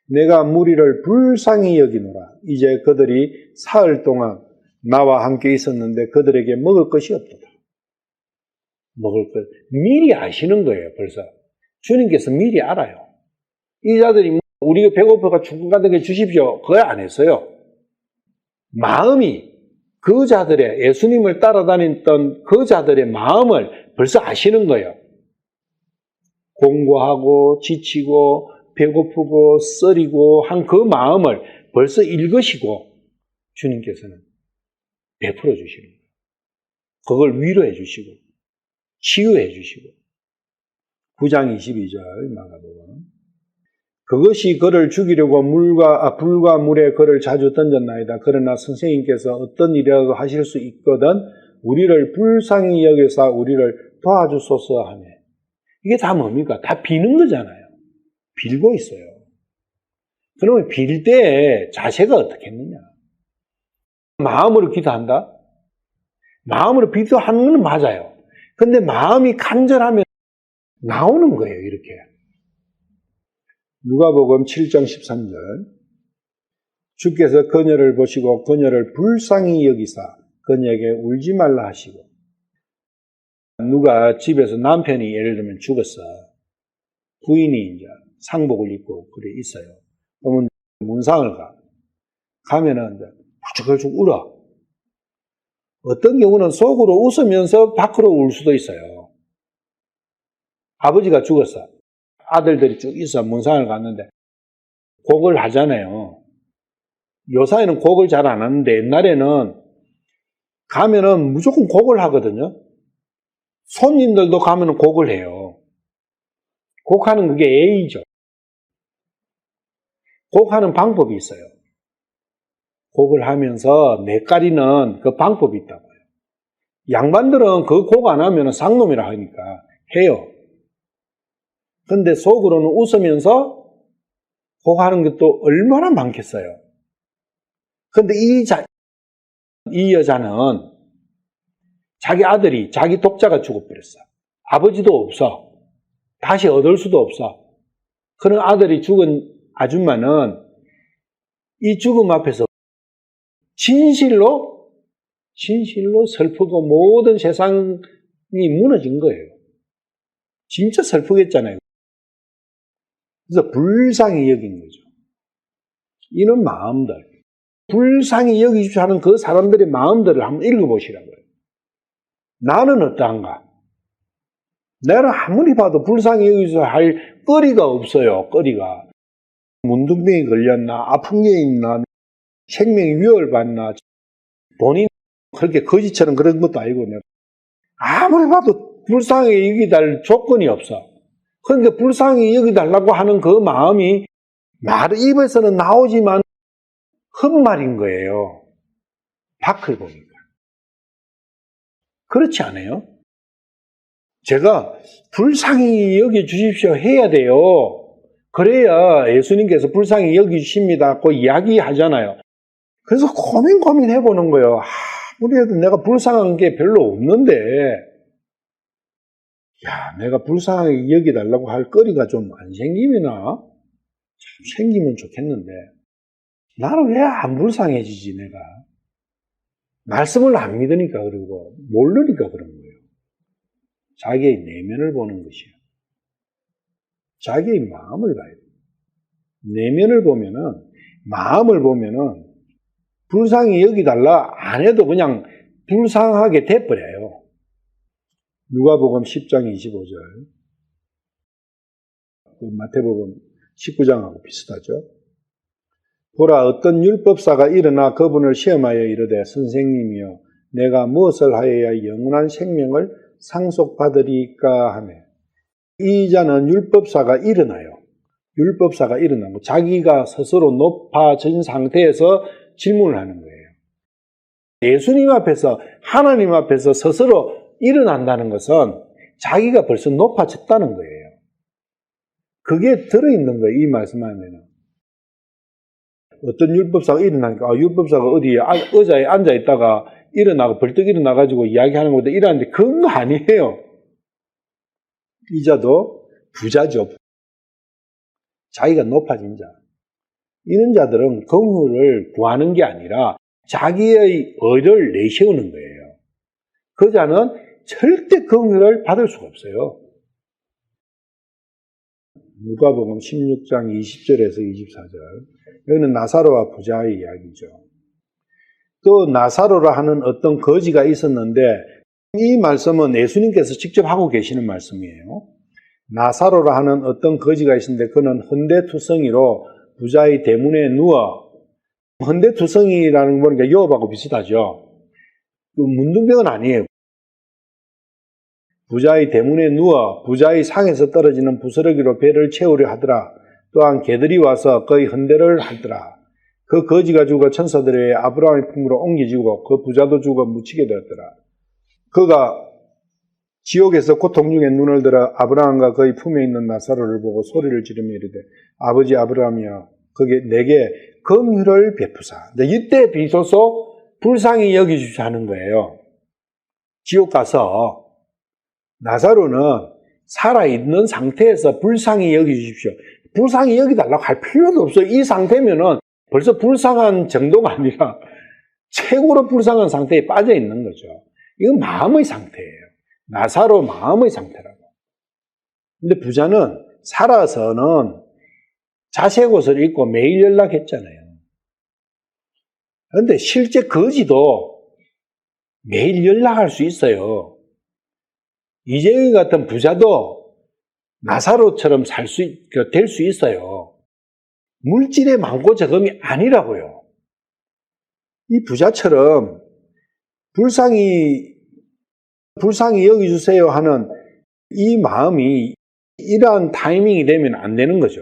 내가 무리를 불쌍히 여기노라. 이제 그들이 사흘 동안 나와 함께 있었는데 그들에게 먹을 것이 없도다. 먹을 것 미리 아시는 거예요. 벌써 주님께서 미리 알아요. 이 자들이 우리가 배고파가 죽을 것 같은 게 주십시오. 그거 안 했어요. 마음이 그 자들의 예수님을 따라다녔던 그 자들의 마음을 벌써 아시는 거예요. 공고하고 지치고 배고프고 쓰리고 한 그 마음을 벌써 읽으시고 주님께서는 베풀어 주시는 거예요. 그걸 위로해 주시고 치유해 주시고 9장 22절 마가복음. 그것이 그를 죽이려고 불과 물에 그를 자주 던졌나이다. 그러나 선생님께서 어떤 일이라도 하실 수 있거든 우리를 불쌍히 여겨서 우리를 도와주소서 하네. 이게 다 뭡니까? 다 비는 거잖아요. 빌고 있어요. 그러면 빌 때 자세가 어떻게 했느냐? 마음으로 기도한다? 마음으로 기도하는 건 맞아요. 근데 마음이 간절하면 나오는 거예요, 이렇게. 누가복음 7장 13절. 주께서 그녀를 보시고 그녀를 불쌍히 여기사 그녀에게 울지 말라 하시고. 누가 집에서 남편이 예를 들면 죽었어. 부인이 이제 상복을 입고 그래 있어요. 그러면 문상을 가. 가면은 이제 훌쩍훌쩍 울어. 어떤 경우는 속으로 웃으면서 밖으로 울 수도 있어요. 아버지가 죽었어. 아들들이 쭉 있어 문상을 갔는데 곡을 하잖아요. 요사이는 곡을 잘 안 하는데 옛날에는 가면은 무조건 곡을 하거든요. 손님들도 가면은 곡을 해요. 곡하는 그게 예의죠. 곡하는 방법이 있어요. 곡을 하면서 뇌까리는 그 방법이 있다고요. 양반들은 그 곡 안 하면 쌍놈이라 하니까 해요. 근데 속으로는 웃으면서 곡하는 것도 얼마나 많겠어요. 근데 이 여자는 자기 아들이, 자기 독자가 죽어버렸어. 아버지도 없어. 다시 얻을 수도 없어. 그런 아들이 죽은 아줌마는 이 죽음 앞에서 진실로 슬프고 모든 세상이 무너진 거예요. 진짜 슬프겠잖아요. 그래서 불쌍히 여긴 거죠. 이런 마음들, 불쌍히 여기십시오 하는 그 사람들의 마음들을 한번 읽어보시라고요. 나는 어떠한가? 내가 아무리 봐도 불쌍히 여기서 할 거리가 없어요. 거리가. 문둥병이 걸렸나? 아픈 게 있나? 생명이 위협을 받나? 본인 그렇게 거지처럼 그런 것도 아니고 내가 아무리 봐도 불쌍히 여기달 조건이 없어. 그러니까 불쌍히 여기달라고 하는 그 마음이 입에서는 나오지만 헛말인 거예요. 밖을 보니까. 그렇지 않아요? 제가 불쌍히 여겨주십시오 해야 돼요. 그래야 예수님께서 불쌍히 여겨주십니다 고 이야기하잖아요. 그래서 고민해보는 거예요. 아무래도 내가 불쌍한 게 별로 없는데 내가 불쌍하게 여기달라고 할 거리가 좀 안 생기면은 참 생기면 좋겠는데 나는 왜 안 불쌍해지지 내가? 말씀을 안 믿으니까 그러고 모르니까 그런 거예요. 자기의 내면을 보는 것이에요. 자기의 마음을 봐야 돼요. 내면을 보면은 마음을 보면은 불쌍히 여기달라 안 해도 그냥 불쌍하게 돼버려요. 누가복음 10장 25절 마태복음 19장하고 비슷하죠. 보라 어떤 율법사가 일어나 그분을 시험하여 이르되 선생님이여 내가 무엇을 하여야 영원한 생명을 상속받으리까 하며 이 자는 율법사가 일어나요. 율법사가 일어나고 자기가 스스로 높아진 상태에서 질문을 하는 거예요. 예수님 앞에서 하나님 앞에서 스스로 일어난다는 것은 자기가 벌써 높아졌다는 거예요. 그게 들어있는 거예요. 이 말씀 안에는. 어떤 율법사가 일어나니까 율법사가 어디에 의자에 앉아있다가 일어나고 벌떡 일어나가지고 이야기하는 것보다 일어나는데 그런 거 아니에요. 이자도 부자죠. 자기가 높아진 자. 이런 자들은 긍휼을 구하는 게 아니라 자기의 의를 내세우는 거예요. 그 자는 절대 긍휼을 받을 수가 없어요. 누가복음 16장 20절에서 24절. 여기는 나사로와 부자의 이야기죠. 또 나사로라 하는 어떤 거지가 있었는데 이 말씀은 예수님께서 직접 하고 계시는 말씀이에요. 나사로라 하는 어떤 거지가 있었는데 그는 헌데투성이로 부자의 대문에 누워 헌데투성이라는 거니까 요업하고 비슷하죠. 그 문둥병은 아니에요. 부자의 대문에 누워 부자의 상에서 떨어지는 부스러기로 배를 채우려 하더라. 또한 개들이 와서 그의 헌대를 하더라. 그 거지가 죽어 천사들의 아브라함의 품으로 옮겨지고 그 부자도 죽어 묻히게 되었더라. 그가 지옥에서 고통 중에 눈을 들어 아브라함과 그의 품에 있는 나사로를 보고 소리를 지르며 이르되 아버지 아브라함이여 내게 긍휼을 베푸사. 이때 비로소 불쌍히 여기주시 하는 거예요. 지옥 가서 나사로는 살아있는 상태에서 불쌍히 여기주십시오. 불쌍히 여기달라고 할 필요도 없어요. 이 상태면은 벌써 불쌍한 정도가 아니라 최고로 불쌍한 상태에 빠져 있는 거죠. 이건 마음의 상태예요. 나사로 마음의 상태라고. 근데 부자는 살아서는 자색 옷을 입고 매일 연락했잖아요. 그런데 실제 거지도 매일 연락할 수 있어요. 이재용이 같은 부자도 나사로처럼 될 수 있어요. 물질의 많고 적음이 아니라고요. 이 부자처럼 불쌍히 여기주세요 하는 이 마음이 이러한 타이밍이 되면 안 되는 거죠.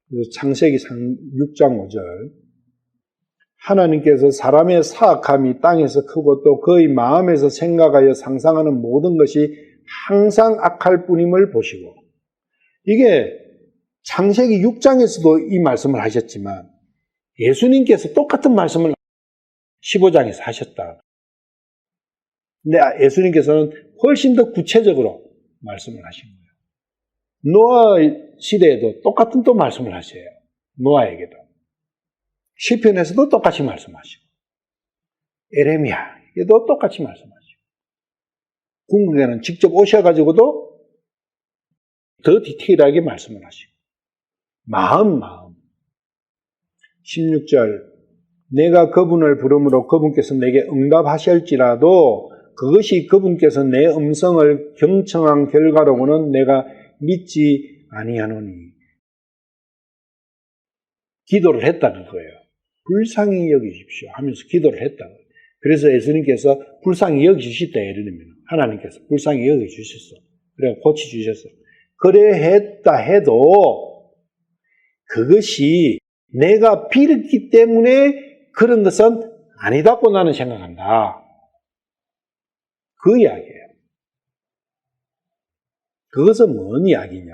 그래서 창세기 6장 5절 하나님께서 사람의 사악함이 땅에서 크고 또 그의 마음에서 생각하여 상상하는 모든 것이 항상 악할 뿐임을 보시고, 이게 창세기 6장에서도 이 말씀을 하셨지만 예수님께서 똑같은 말씀을 15장에서 하셨다. 근데 예수님께서는 훨씬 더 구체적으로 말씀을 하신 거예요. 노아 시대에도 똑같은 또 말씀을 하셔요. 노아에게도. 시편에서도 똑같이 말씀하시고 에레미야에도 똑같이 말씀하시고 궁극에는 직접 오셔가지고도 더 디테일하게 말씀을 하시고 마음 16절 내가 그분을 부르므로 그분께서 내게 응답하실지라도 그것이 그분께서 내 음성을 경청한 결과로고는 내가 믿지 아니하노니. 기도를 했다 그거예요. 불쌍히 여기십시오 하면서 기도를 했다. 그래서 예수님께서 불쌍히 여기주셨다. 예를 들면 하나님께서 불쌍히 여기주셨어. 그래 고치주셨어. 그래 했다 해도 그것이 내가 빌었기 때문에 그런 것은 아니다고 나는 생각한다. 그 이야기예요. 그것은 뭔 이야기냐?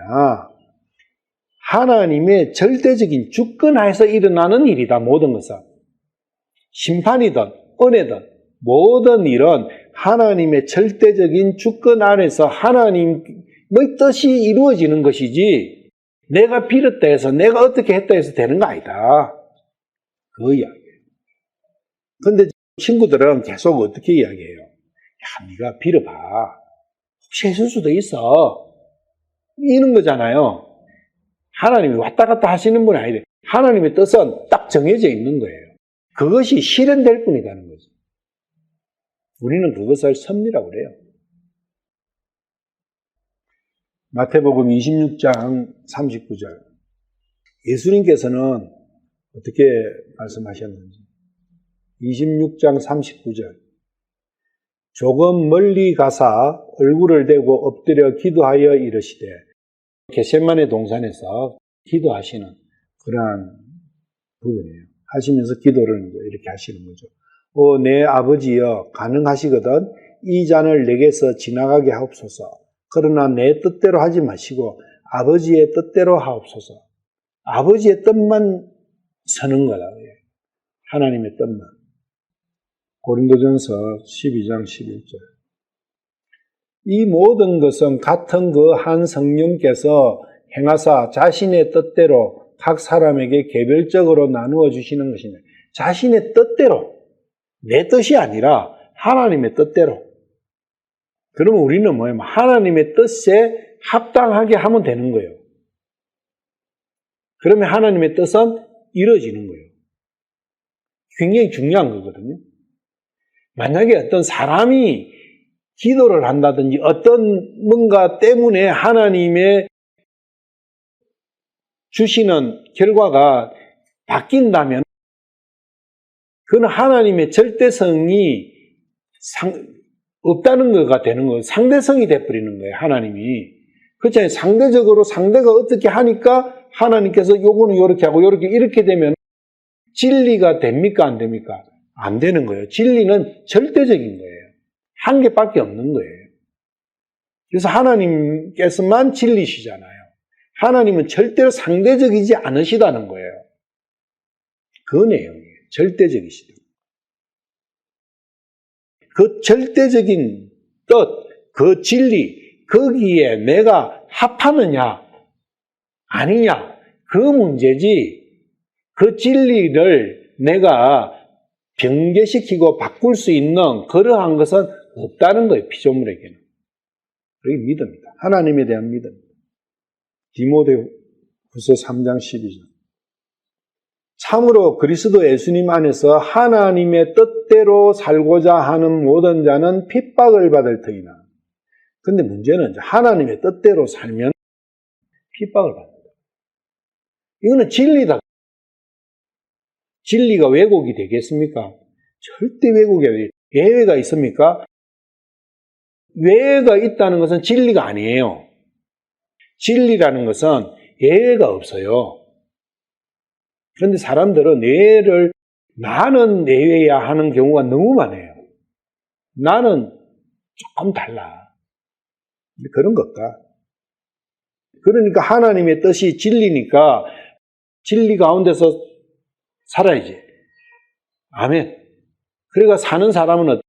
하나님의 절대적인 주권하에서 일어나는 일이다. 모든 것은. 심판이든 은혜든 모든 일은 하나님의 절대적인 주권 안에서 하나님의 뜻이 이루어지는 것이지 내가 빌었다 해서 내가 어떻게 했다 해서 되는 거 아니다. 그 이야기예요. 근데 친구들은 계속 어떻게 이야기해요? 야, 네가 빌어봐. 혹시 했을 수도 있어. 이런 거잖아요. 하나님이 왔다 갔다 하시는 분이 아니래. 하나님의 뜻은 딱 정해져 있는 거예요. 그것이 실현될 뿐이라는 거죠. 우리는 그것을 섭리라고 그래요. 마태복음 26장 39절. 예수님께서는 어떻게 말씀하셨는지. 26장 39절. 조금 멀리 가사 얼굴을 대고 엎드려 기도하여 이르시되, 겟세마네 동산에서 기도하시는 그러한 부분이에요. 하시면서 기도를 이렇게 하시는 거죠. 내 아버지여, 가능하시거든 이 잔을 내게서 지나가게 하옵소서. 그러나 내 뜻대로 하지 마시고 아버지의 뜻대로 하옵소서. 아버지의 뜻만 서는 거다. 하나님의 뜻만. 고린도전서 12장 11절. 이 모든 것은 같은 그 한 성령께서 행하사 자신의 뜻대로 각 사람에게 개별적으로 나누어 주시는 것이네. 자신의 뜻대로, 내 뜻이 아니라 하나님의 뜻대로. 그러면 우리는 뭐예요? 하나님의 뜻에 합당하게 하면 되는 거예요. 그러면 하나님의 뜻은 이루어지는 거예요. 굉장히 중요한 거거든요. 만약에 어떤 사람이 기도를 한다든지 어떤 뭔가 때문에 하나님의 주시는 결과가 바뀐다면 그건 하나님의 절대성이 없다는 거가 되는 거예요. 상대성이 돼버리는 거예요, 하나님이. 그렇잖아요. 상대적으로 상대가 어떻게 하니까 하나님께서 요거는 요렇게 하고 요렇게 이렇게 되면 진리가 됩니까? 안 됩니까? 안 되는 거예요. 진리는 절대적인 거예요. 한 개밖에 없는 거예요. 그래서 하나님께서만 진리시잖아요. 하나님은 절대로 상대적이지 않으시다는 거예요. 그 내용이에요. 절대적이시다. 그 절대적인 뜻, 그 진리, 거기에 내가 합하느냐, 아니냐, 그 문제지, 그 진리를 내가 변개시키고 바꿀 수 있는 그러한 것은 없다는 거예요, 피조물에게는. 그게 믿음이다. 하나님에 대한 믿음. 디모데후서 3장 12절. 참으로 그리스도 예수님 안에서 하나님의 뜻대로 살고자 하는 모든 자는 핍박을 받을 터이나. 근데 문제는 하나님의 뜻대로 살면 핍박을 받는다. 이거는 진리다. 진리가 왜곡이 되겠습니까? 절대 왜곡이 아니에요. 예외가 있습니까? 예외가 있다는 것은 진리가 아니에요. 진리라는 것은 예외가 없어요. 그런데 사람들은 예외를 나는 예외야 하는 경우가 너무 많아요. 나는 조금 달라. 그런 것 같다. 그러니까 하나님의 뜻이 진리니까 진리 가운데서 살아야지. 아멘. 그러니까 사는 사람은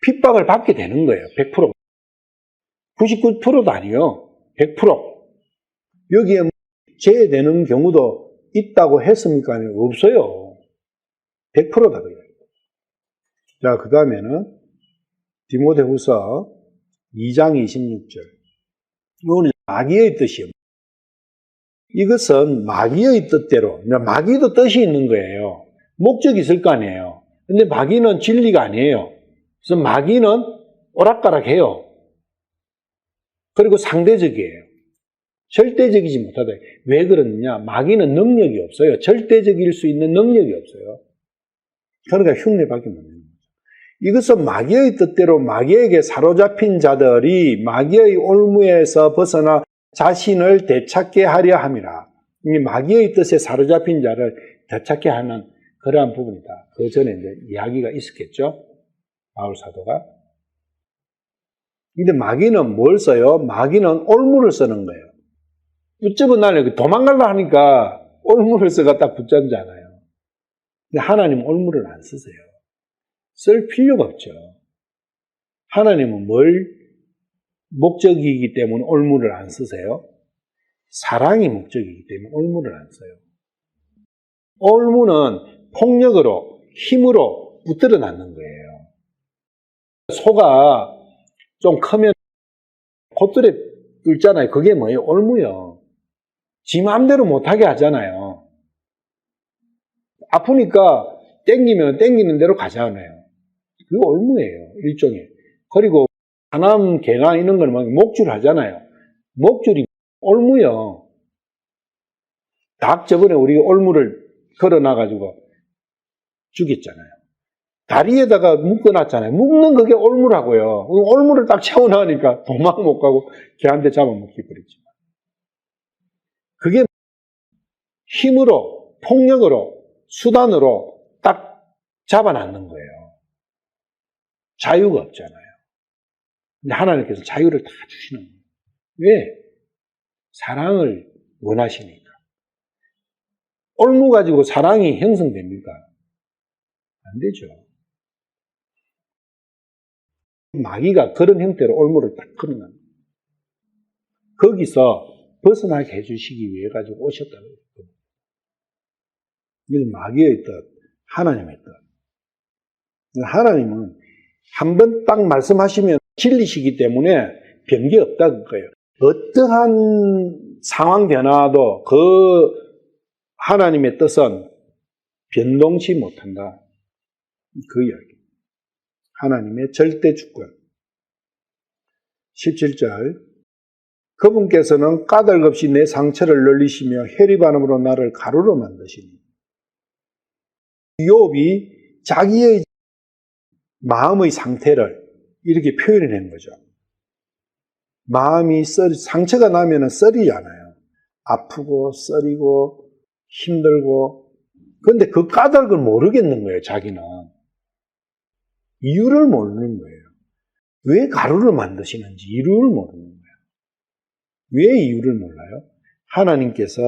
핍박을 받게 되는 거예요. 100%. 99%도 아니요. 100%. 여기에 제외되는 경우도 있다고 했습니까? 아니요. 없어요. 100%다. 자, 그 다음에는 디모데후서 2장 26절. 이거는 마귀의 뜻이에요. 이것은 마귀의 뜻대로, 마귀도 뜻이 있는 거예요. 목적이 있을 거 아니에요. 근데 마귀는 진리가 아니에요. 그래서 마귀는 오락가락해요. 그리고 상대적이에요. 절대적이지 못하다. 왜 그러느냐? 마귀는 능력이 없어요. 절대적일 수 있는 능력이 없어요. 그러니까 흉내밖에 못 내는 거죠. 이것은 마귀의 뜻대로 마귀에게 사로잡힌 자들이 마귀의 올무에서 벗어나 자신을 되찾게 하려 함이라. 이 마귀의 뜻에 사로잡힌 자를 되찾게 하는 그러한 부분이다. 그 전에 이제 이야기가 있었겠죠? 바울 사도가. 근데 마귀는 뭘 써요? 마귀는 올무를 쓰는 거예요. 붙잡은 날에 도망가려 하니까 올무를 써가 딱 붙잡잖아요. 근데 하나님은 올무를 안 쓰세요. 쓸 필요가 없죠. 하나님은 뭘 목적이기 때문에 올무를 안 쓰세요? 사랑이 목적이기 때문에 올무를 안 써요. 올무는 폭력으로, 힘으로 붙들어 놨는 거예요. 소가 좀 크면 콧들에 뚫잖아요. 그게 뭐예요? 올무요. 지 마음대로 못하게 하잖아요. 아프니까 땡기면 땡기는 대로 가잖아요. 그게 올무예요. 일종의. 그리고 사람, 개나 이런 거는 막 목줄 하잖아요. 목줄이 올무요. 닭 저번에 우리 올무를 걸어놔가지고 죽였잖아요. 다리에다가 묶어놨잖아요. 묶는 그게 올무라고요. 올무를 딱 채워넣으니까 도망 못 가고 걔한테 잡아먹기 버리죠. 그게 힘으로, 폭력으로, 수단으로 딱 잡아놨는 거예요. 자유가 없잖아요. 근데 하나님께서 자유를 다 주시는 거예요. 왜? 사랑을 원하시니까. 올무 가지고 사랑이 형성됩니까? 안 되죠. 마귀가 그런 형태로 올무를 딱 걸어놨는 거예요. 거기서 벗어나게 해주시기 위해 가지고 오셨다는 거예요. 이건 마귀의 뜻, 하나님의 뜻. 하나님은 한 번 딱 말씀하시면 진리시기 때문에 변개 없다는 거예요. 어떠한 상황 변화도 그 하나님의 뜻은 변동치 못한다. 그 이야기. 하나님의 절대 주권. 17절. 그분께서는 까닭없이 내 상처를 늘리시며 혈이반음으로 나를 가루로 만드시니. 욥이 자기의 마음의 상태를 이렇게 표현해낸 거죠. 마음이 상처가 나면은 썰이잖아요. 아프고 썰이고 힘들고. 그런데 그 까닭을 모르겠는 거예요, 자기는. 이유를 모르는 거예요. 왜 가루를 만드시는지 이유를 모르는 거예요. 왜 이유를 몰라요? 하나님께서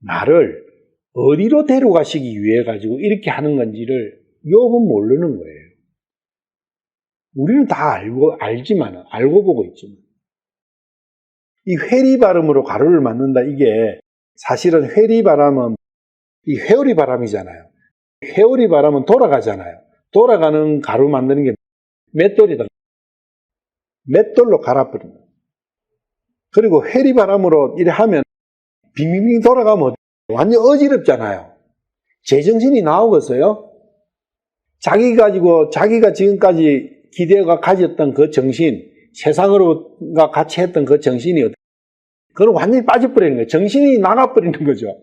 나를 어디로 데려가시기 위해 가지고 이렇게 하는 건지를 욥은 모르는 거예요. 우리는 다 알고 보고 있지만. 이 회리 바람으로 가루를 만든다, 이게 사실은 회리 바람은 이 회오리 바람이잖아요. 회오리 바람은 돌아가잖아요. 돌아가는 가루 만드는 게 맷돌이다. 맷돌로 갈아버립니다. 그리고 회리 바람으로 이래 하면 빙빙빙 돌아가면 완전 어지럽잖아요. 제정신이 나오겠어요? 자기가 지금까지 기대가 가졌던 그 정신, 세상으로가 같이 했던 그 정신이 그건 완전히 빠져버리는 거예요. 정신이 나가버리는 거죠.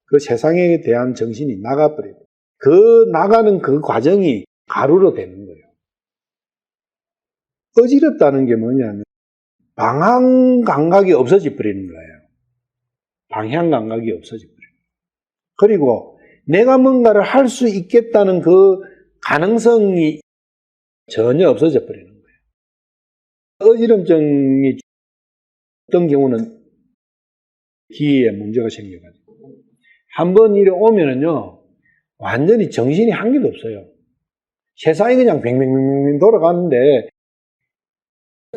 그 세상에 대한 정신이 나가버리고, 그 나가는 그 과정이 가루로 되는 거예요. 어지럽다는 게 뭐냐면 방향 감각이 없어져 버리는 거예요. 방향 감각이 없어져 버려요. 그리고 내가 뭔가를 할 수 있겠다는 그 가능성이 전혀 없어져 버리는 거예요. 어지럼증이 어떤 경우는 기에 문제가 생겨가지고 한번 이래 오면은요 완전히 정신이 한 개도 없어요. 세상이 그냥 뱅뱅뱅뱅 돌아가는데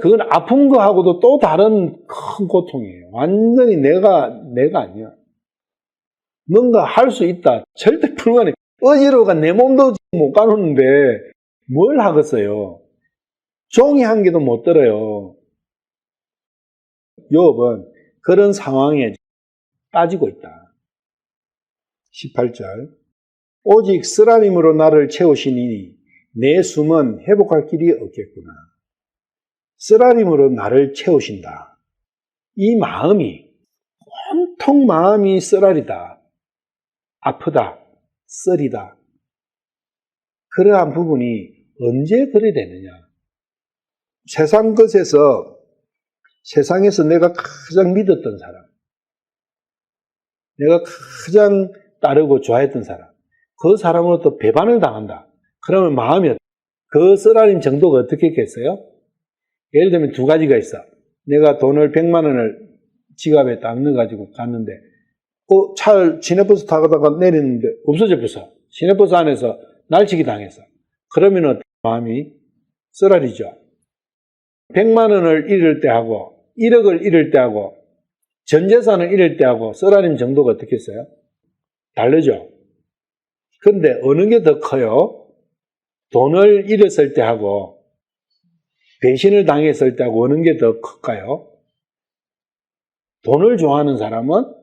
그건 아픈 거하고도 또 다른 큰 고통이에요. 완전히 내가 아니야. 뭔가 할 수 있다. 절대 불가능해. 어지러워가 내 몸도 못 가누는데 뭘 하겠어요. 종이 한 개도 못 들어요. 욥은 그런 상황에 빠지고 있다. 18절. 오직 쓰라림으로 나를 채우시니 내 숨은 회복할 길이 없겠구나. 쓰라림으로 나를 채우신다. 이 마음이 온통 마음이 쓰라리다. 아프다. 쓰리다. 그러한 부분이 언제 그래 되느냐. 세상 것에서 세상에서 내가 가장 믿었던 사람, 내가 가장 따르고 좋아했던 사람, 그 사람으로부터 배반을 당한다. 그러면 마음이 그 쓰라림 정도가 어떻게 했겠어요? 예를 들면 두 가지가 있어. 내가 돈을 100만 원을 지갑에 딱 넣어가지고 갔는데 차를 시내버스 타다가 내리는데 없어져 버렸어. 시내버스 안에서 날치기 당했어. 그러면 마음이 쓰라리죠. 100만 원을 잃을 때 하고 1억을 잃을 때 하고 전 재산을 잃을 때 하고 쓰라림 정도가 어떻게 했어요? 다르죠. 그런데 어느 게 더 커요? 돈을 잃었을 때 하고 배신을 당했을 때 하고 어느 게 더 클까요? 돈을 좋아하는 사람은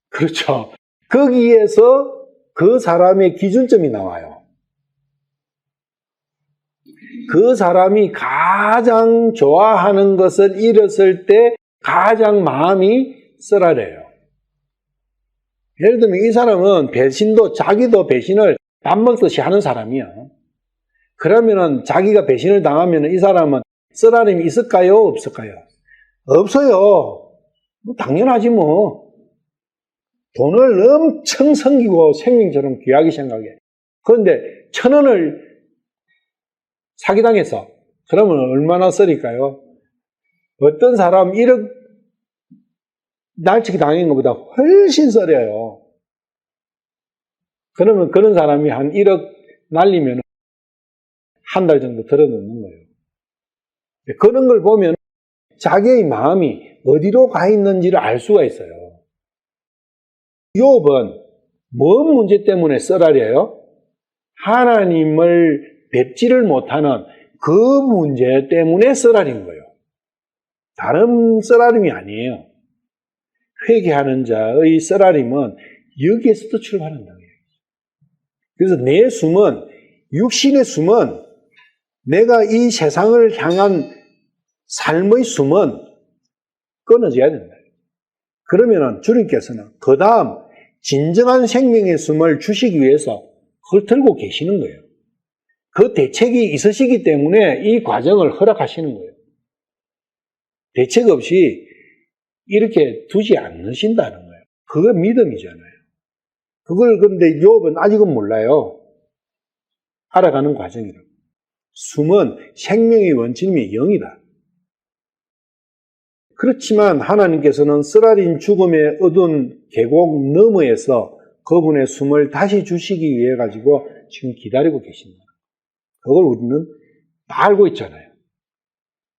그렇죠. 거기에서 그 사람의 기준점이 나와요. 그 사람이 가장 좋아하는 것을 잃었을 때 가장 마음이 쓰라려요. 예를 들면 이 사람은 자기도 배신을 밥 먹듯이 하는 사람이야. 그러면은 자기가 배신을 당하면 이 사람은 쓰라림이 있을까요? 없을까요? 없어요. 뭐 당연하지 뭐. 돈을 엄청 섬기고 생명처럼 귀하게 생각해. 그런데 1,000원을 사기당했어. 그러면 얼마나 쓰릴까요? 어떤 사람 1억 날치기 당한 것보다 훨씬 쓰려요. 그러면 그런 사람이 한 1억 날리면 한 달 정도 들어놓는 거예요. 그런 걸 보면 자기의 마음이 어디로 가 있는지를 알 수가 있어요. 욥은 뭔 문제 때문에 쓰라려요? 하나님을 뵙지를 못하는 그 문제 때문에 쓰라린 거예요. 다른 쓰라림이 아니에요. 회개하는 자의 쓰라림은 여기에서도 출발한다는 거예요. 그래서 내 숨은, 육신의 숨은, 내가 이 세상을 향한 삶의 숨은 끊어져야 된다. 그러면은 주님께서는 그 다음 진정한 생명의 숨을 주시기 위해서 그걸 들고 계시는 거예요. 그 대책이 있으시기 때문에 이 과정을 허락하시는 거예요. 대책 없이 이렇게 두지 않으신다는 거예요. 그거 믿음이잖아요. 그걸 근데 욥은 아직은 몰라요. 알아가는 과정이라고. 숨은 생명의 원천이 영이다. 그렇지만 하나님께서는 쓰라린 죽음의 어두운 계곡 너머에서 그분의 숨을 다시 주시기 위해 가지고 지금 기다리고 계신다. 그걸 우리는 다 알고 있잖아요.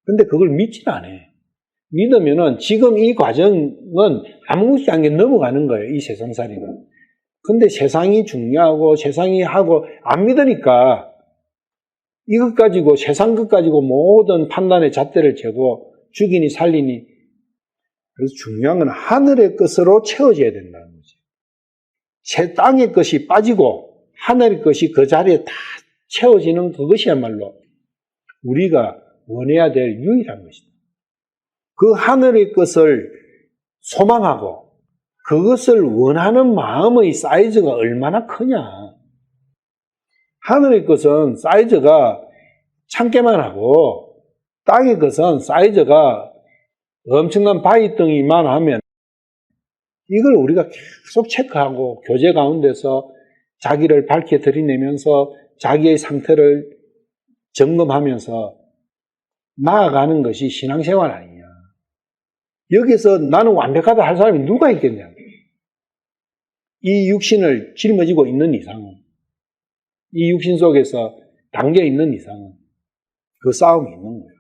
근데 그걸 믿지는 않아요. 믿으면은 지금 이 과정은 아무것도 않게 넘어가는 거예요. 이 세상살이는. 근데 세상이 중요하고 세상이 하고 안 믿으니까 이것 가지고 세상 것 가지고 모든 판단의 잣대를 재고 죽이니 살리니. 그래서 중요한 건 하늘의 것으로 채워져야 된다는 거죠. 새 땅의 것이 빠지고 하늘의 것이 그 자리에 다 채워지는 그것이야말로 우리가 원해야 될 유일한 것이다. 그 하늘의 것을 소망하고 그것을 원하는 마음의 사이즈가 얼마나 크냐. 하늘의 것은 사이즈가 참깨만 하고 땅의 것은 사이즈가 엄청난 바위덩이만 하면 이걸 우리가 계속 체크하고 교제 가운데서 자기를 밝게 들이내면서 자기의 상태를 점검하면서 나아가는 것이 신앙생활 아니냐. 여기서 나는 완벽하다 할 사람이 누가 있겠냐. 이 육신을 짊어지고 있는 이상은, 이 육신 속에서 담겨 있는 이상은 그 싸움이 있는 거예요.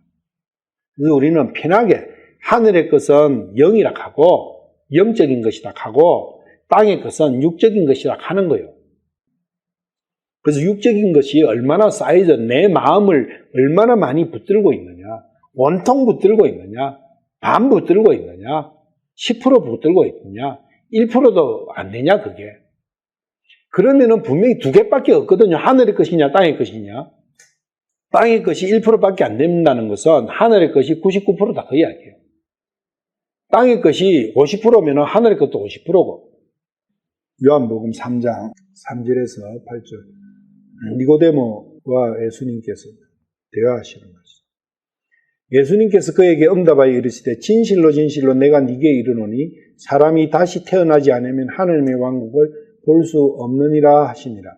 그래서 우리는 편하게 하늘의 것은 영이라 하고 영적인 것이라 하고 땅의 것은 육적인 것이라 하는 거예요. 그래서 육적인 것이 얼마나 사이즈, 내 마음을 얼마나 많이 붙들고 있느냐, 원통 붙들고 있느냐, 반 붙들고 있느냐, 10% 붙들고 있느냐, 1%도 안 되냐, 그게. 그러면은 분명히 두 개밖에 없거든요. 하늘의 것이냐, 땅의 것이냐. 땅의 것이 1%밖에 안 된다는 것은 하늘의 것이 99%다 그 이야기예요. 땅의 것이 50%면 하늘의 것도 50%고. 요한복음 3장 3절에서 8절. 니고데모와 예수님께서 대화하시는 것이죠. 예수님께서 그에게 응답하여 이르시되 진실로 진실로 내가 네게 이르노니 사람이 다시 태어나지 않으면 하나님의 왕국을 볼 수 없느니라 하시니라.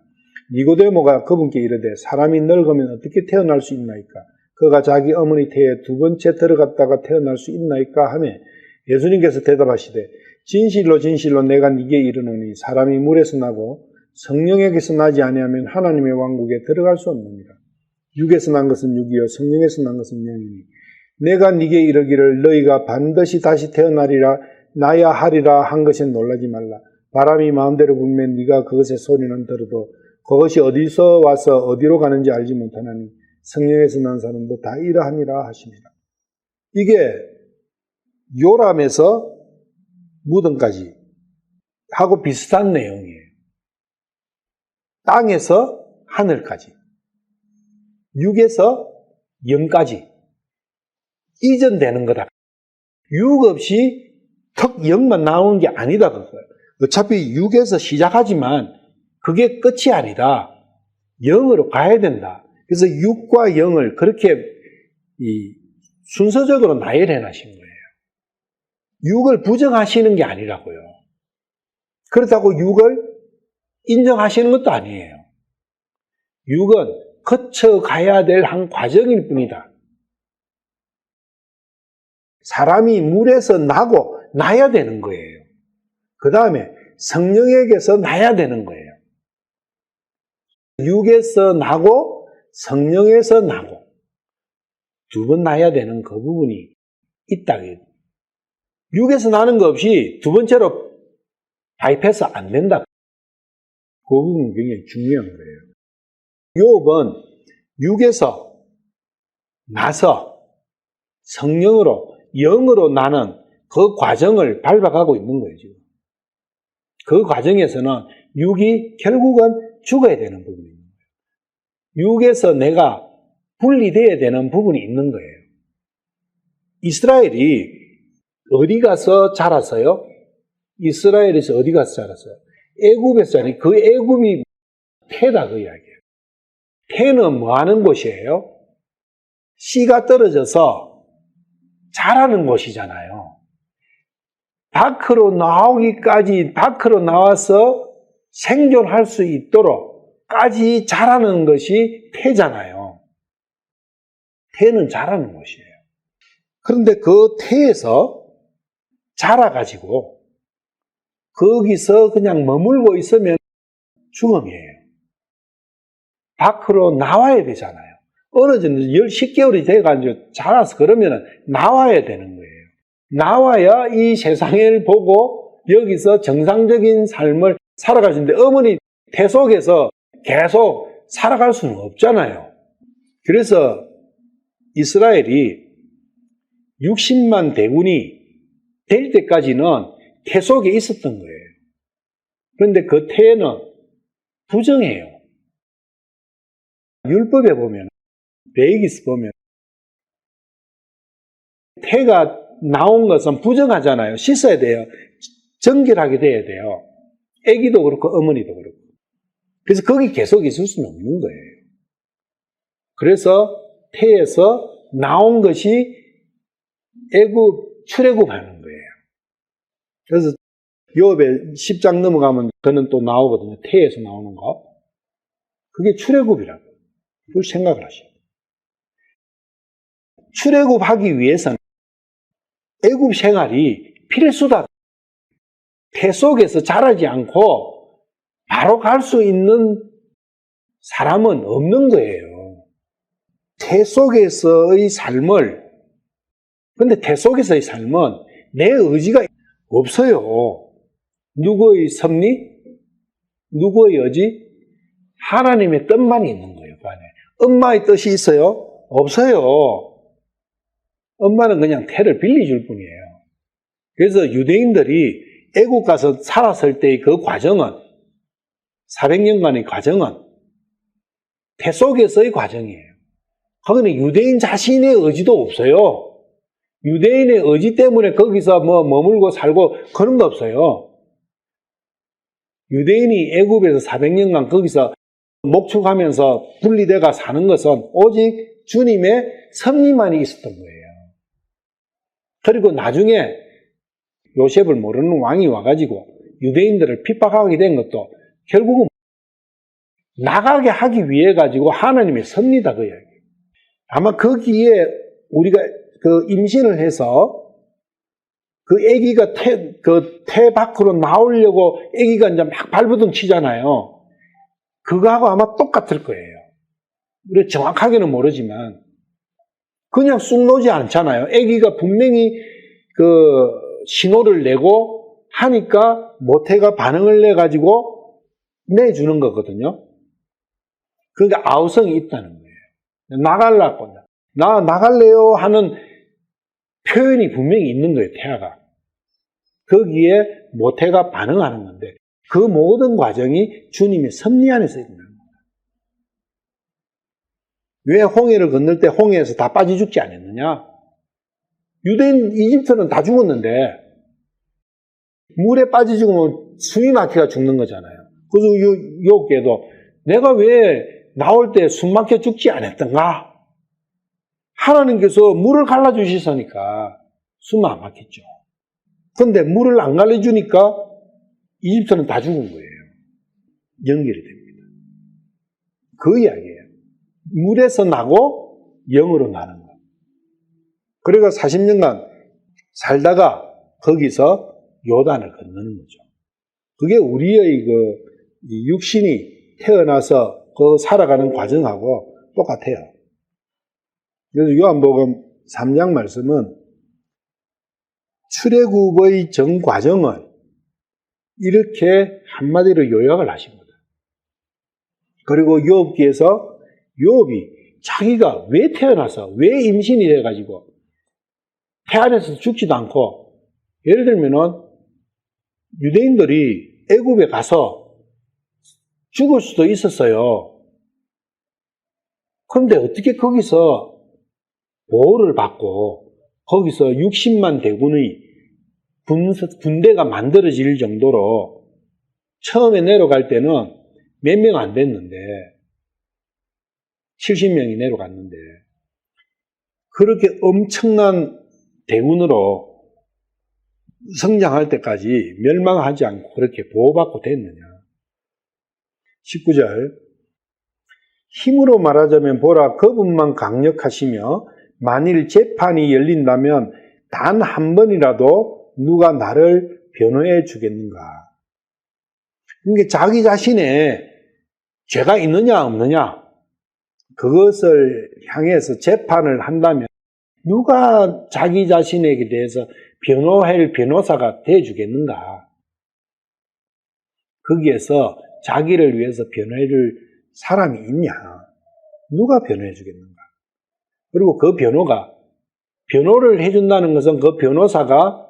니고데모가 그분께 이르되 사람이 늙으면 어떻게 태어날 수 있나이까? 그가 자기 어머니 태에 두 번째 들어갔다가 태어날 수 있나이까 하며 예수님께서 대답하시되 진실로 진실로 내가 네게 이르노니 사람이 물에서 나고 성령에게서 나지 아니하면 하나님의 왕국에 들어갈 수 없느니라. 육에서 난 것은 육이요 성령에서 난 것은 영이니 내가 네게 이르기를 너희가 반드시 다시 태어나리라 나야 하리라 한 것에 놀라지 말라. 바람이 마음대로 불면 네가 그것의 소리는 들어도 그것이 어디서 와서 어디로 가는지 알지 못하나니 성령에서 난 사람도 다 이러하니라 하십니다. 이게 요람에서 무덤까지 하고 비슷한 내용이에요. 땅에서 하늘까지, 육에서 영까지 이전되는 거다. 육 없이 턱 영만 나오는 게 아니다 그거예요. 어차피 육에서 시작하지만 그게 끝이 아니다. 영으로 가야 된다. 그래서 육과 영을 그렇게 순서적으로 나열해 놔신 거예요. 육을 부정하시는 게 아니라고요. 그렇다고 육을 인정하시는 것도 아니에요. 육은 거쳐가야 될 한 과정일 뿐이다. 사람이 물에서 나고 나야 되는 거예요. 그 다음에 성령에게서 나야 되는 거예요. 육에서 나고 성령에서 나고 두 번 나야 되는 그 부분이 있다. 육에서 나는 거 없이 두 번째로 바이패스 안 된다. 그 부분이 굉장히 중요한 거예요. 욥은 육에서 나서 성령으로 영으로 나는 그 과정을 밟아가고 있는 거예요. 지금. 그 과정에서는 육이 결국은 죽어야 되는 부분이 있는 거예요. 육에서 내가 분리되어야 되는 부분이 있는 거예요. 이스라엘이 어디 가서 자랐어요? 이스라엘에서 어디 가서 자랐어요? 애굽에서 자랐어요. 그 애굽이 태다 그 이야기예요. 태는 뭐 하는 곳이에요? 씨가 떨어져서 자라는 곳이잖아요. 밖으로 나오기까지, 밖으로 나와서 생존할 수 있도록까지 자라는 것이 태잖아요. 태는 자라는 곳이에요. 그런데 그 태에서 자라가지고 거기서 그냥 머물고 있으면 죽음이에요. 밖으로 나와야 되잖아요. 어느 정도 10개월이 돼가지고 자라서 그러면 나와야 되는 거예요. 나와야 이 세상을 보고 여기서 정상적인 삶을 살아갈 수 있는데 어머니 태 속에서 계속 살아갈 수는 없잖아요. 그래서 이스라엘이 60만 대군이 될 때까지는 태 속에 있었던 거예요. 그런데 그 태에는 부정해요. 율법에 보면, 레위기스 보면 태가 나온 것은 부정하잖아요. 씻어야 돼요. 정결하게 돼야 돼요. 아기도 그렇고 어머니도 그렇고. 그래서 거기 계속 있을 수는 없는 거예요. 그래서 태에서 나온 것이 출애굽하는 거예요. 그래서 욥에 10장 넘어가면 그는 또 나오거든요. 태에서 나오는 거. 그게 출애굽이라고. 그걸 생각을 하셔야 돼요. 출애굽하기 위해서는 애굽 생활이 필수다. 태 속에서 자라지 않고 바로 갈 수 있는 사람은 없는 거예요. 태 속에서의 삶을, 근데 태 속에서의 삶은 내 의지가 없어요. 누구의 섭리? 누구의 의지? 하나님의 뜻만 있는 거예요, 그 안에. 엄마의 뜻이 있어요? 없어요. 엄마는 그냥 태를 빌려줄 뿐이에요. 그래서 유대인들이 애국 가서 살았을 때의 그 과정은, 400년간의 과정은 태 속에서의 과정이에요. 그런데 유대인 자신의 의지도 없어요. 유대인의 의지 때문에 거기서 머물고 살고 그런 거 없어요. 유대인이 애굽에서 400년간 거기서 목축하면서 분리돼가 사는 것은 오직 주님의 섭리만이 있었던 거예요. 그리고 나중에 요셉을 모르는 왕이 와가지고 유대인들을 핍박하게 된 것도 결국은 나가게 하기 위해 가지고 하나님의 섭리다 그 이야기예요. 아마 거기에 우리가 그 임신을 해서 그 아기가 태 밖으로 나오려고 아기가 이제 막 발버둥 치잖아요. 그거하고 아마 똑같을 거예요. 우리가 정확하게는 모르지만 그냥 쑥 놓지 않잖아요. 아기가 분명히 그 신호를 내고 하니까 모태가 반응을 내 가지고 내주는 거거든요. 그러니까 아우성이 있다는 거예요. 나갈라고 나갈래요 하는 표현이 분명히 있는 거예요. 태아가. 거기에 모태가 반응하는 건데 그 모든 과정이 주님의 섭리 안에서 있는 거예요. 왜 홍해를 건널 때 홍해에서 다 빠져 죽지 않았느냐? 유대인 이집트는 다 죽었는데 물에 빠져 죽으면 숨이 막혀가 죽는 거잖아요. 그래서 욥기에도 내가 왜 나올 때 숨 막혀 죽지 않았던가? 하나님께서 물을 갈라주시니까 숨 안 막혔죠. 그런데 물을 안 갈라주니까 이집트는 다 죽은 거예요. 연결이 됩니다. 그 이야기예요. 물에서 나고 영으로 나는 거. 그래가 40년간 살다가 거기서 요단을 건너는 거죠. 그게 우리의 이 육신이 태어나서 그 살아가는 과정하고 똑같아요. 그래서 요한복음 3장 말씀은 출애굽의 전 과정을 이렇게 한마디로 요약을 하십니다. 그리고 욥기에서 욥이 자기가 왜 태어나서 왜 임신이 돼가지고 태 안에서 죽지도 않고 예를 들면은 유대인들이 애굽에 가서 죽을 수도 있었어요. 그런데 어떻게 거기서 보호를 받고 거기서 60만 대군의 군대가 만들어질 정도로 처음에 내려갈 때는 몇 명 안 됐는데 70명이 내려갔는데 그렇게 엄청난 대군으로 성장할 때까지 멸망하지 않고 그렇게 보호받고 됐느냐. 19절 힘으로 말하자면 보라 그분만 강력하시며 만일 재판이 열린다면 단 한 번이라도 누가 나를 변호해 주겠는가. 그러니까 자기 자신의 죄가 있느냐 없느냐 그것을 향해서 재판을 한다면 누가 자기 자신에게 대해서 변호할 변호사가 돼 주겠는가. 거기에서 자기를 위해서 변호해 줄 사람이 있냐. 누가 변호해 주겠는가. 그리고 그 변호를 해준다는 것은 그 변호사가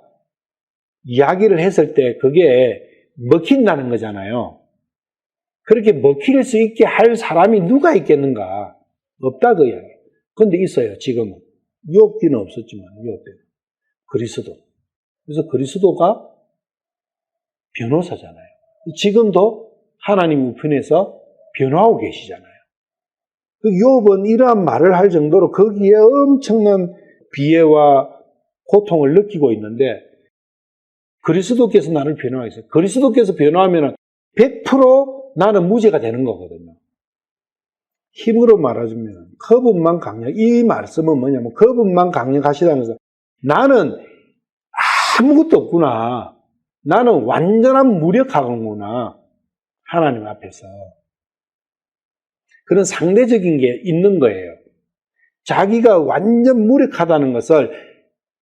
이야기를 했을 때 그게 먹힌다는 거잖아요. 그렇게 먹힐 수 있게 할 사람이 누가 있겠는가? 없다 그 이야기. 그런데 있어요. 지금은. 유혹 때는 없었지만 유혹 때는. 그리스도. 그래서 그리스도가 변호사잖아요. 지금도 하나님 우편에서 변호하고 계시잖아요. 욥은 이러한 말을 할 정도로 거기에 엄청난 비애와 고통을 느끼고 있는데 그리스도께서 나를 변호하겠어요. 그리스도께서 변호하면 100% 나는 무죄가 되는 거거든요. 힘으로 말하자면 그분만 강력. 이 말씀은 뭐냐면 그분만 강력하시다는 것은 나는 아무것도 없구나. 나는 완전한 무력하구나. 하나님 앞에서. 그런 상대적인 게 있는 거예요. 자기가 완전 무력하다는 것을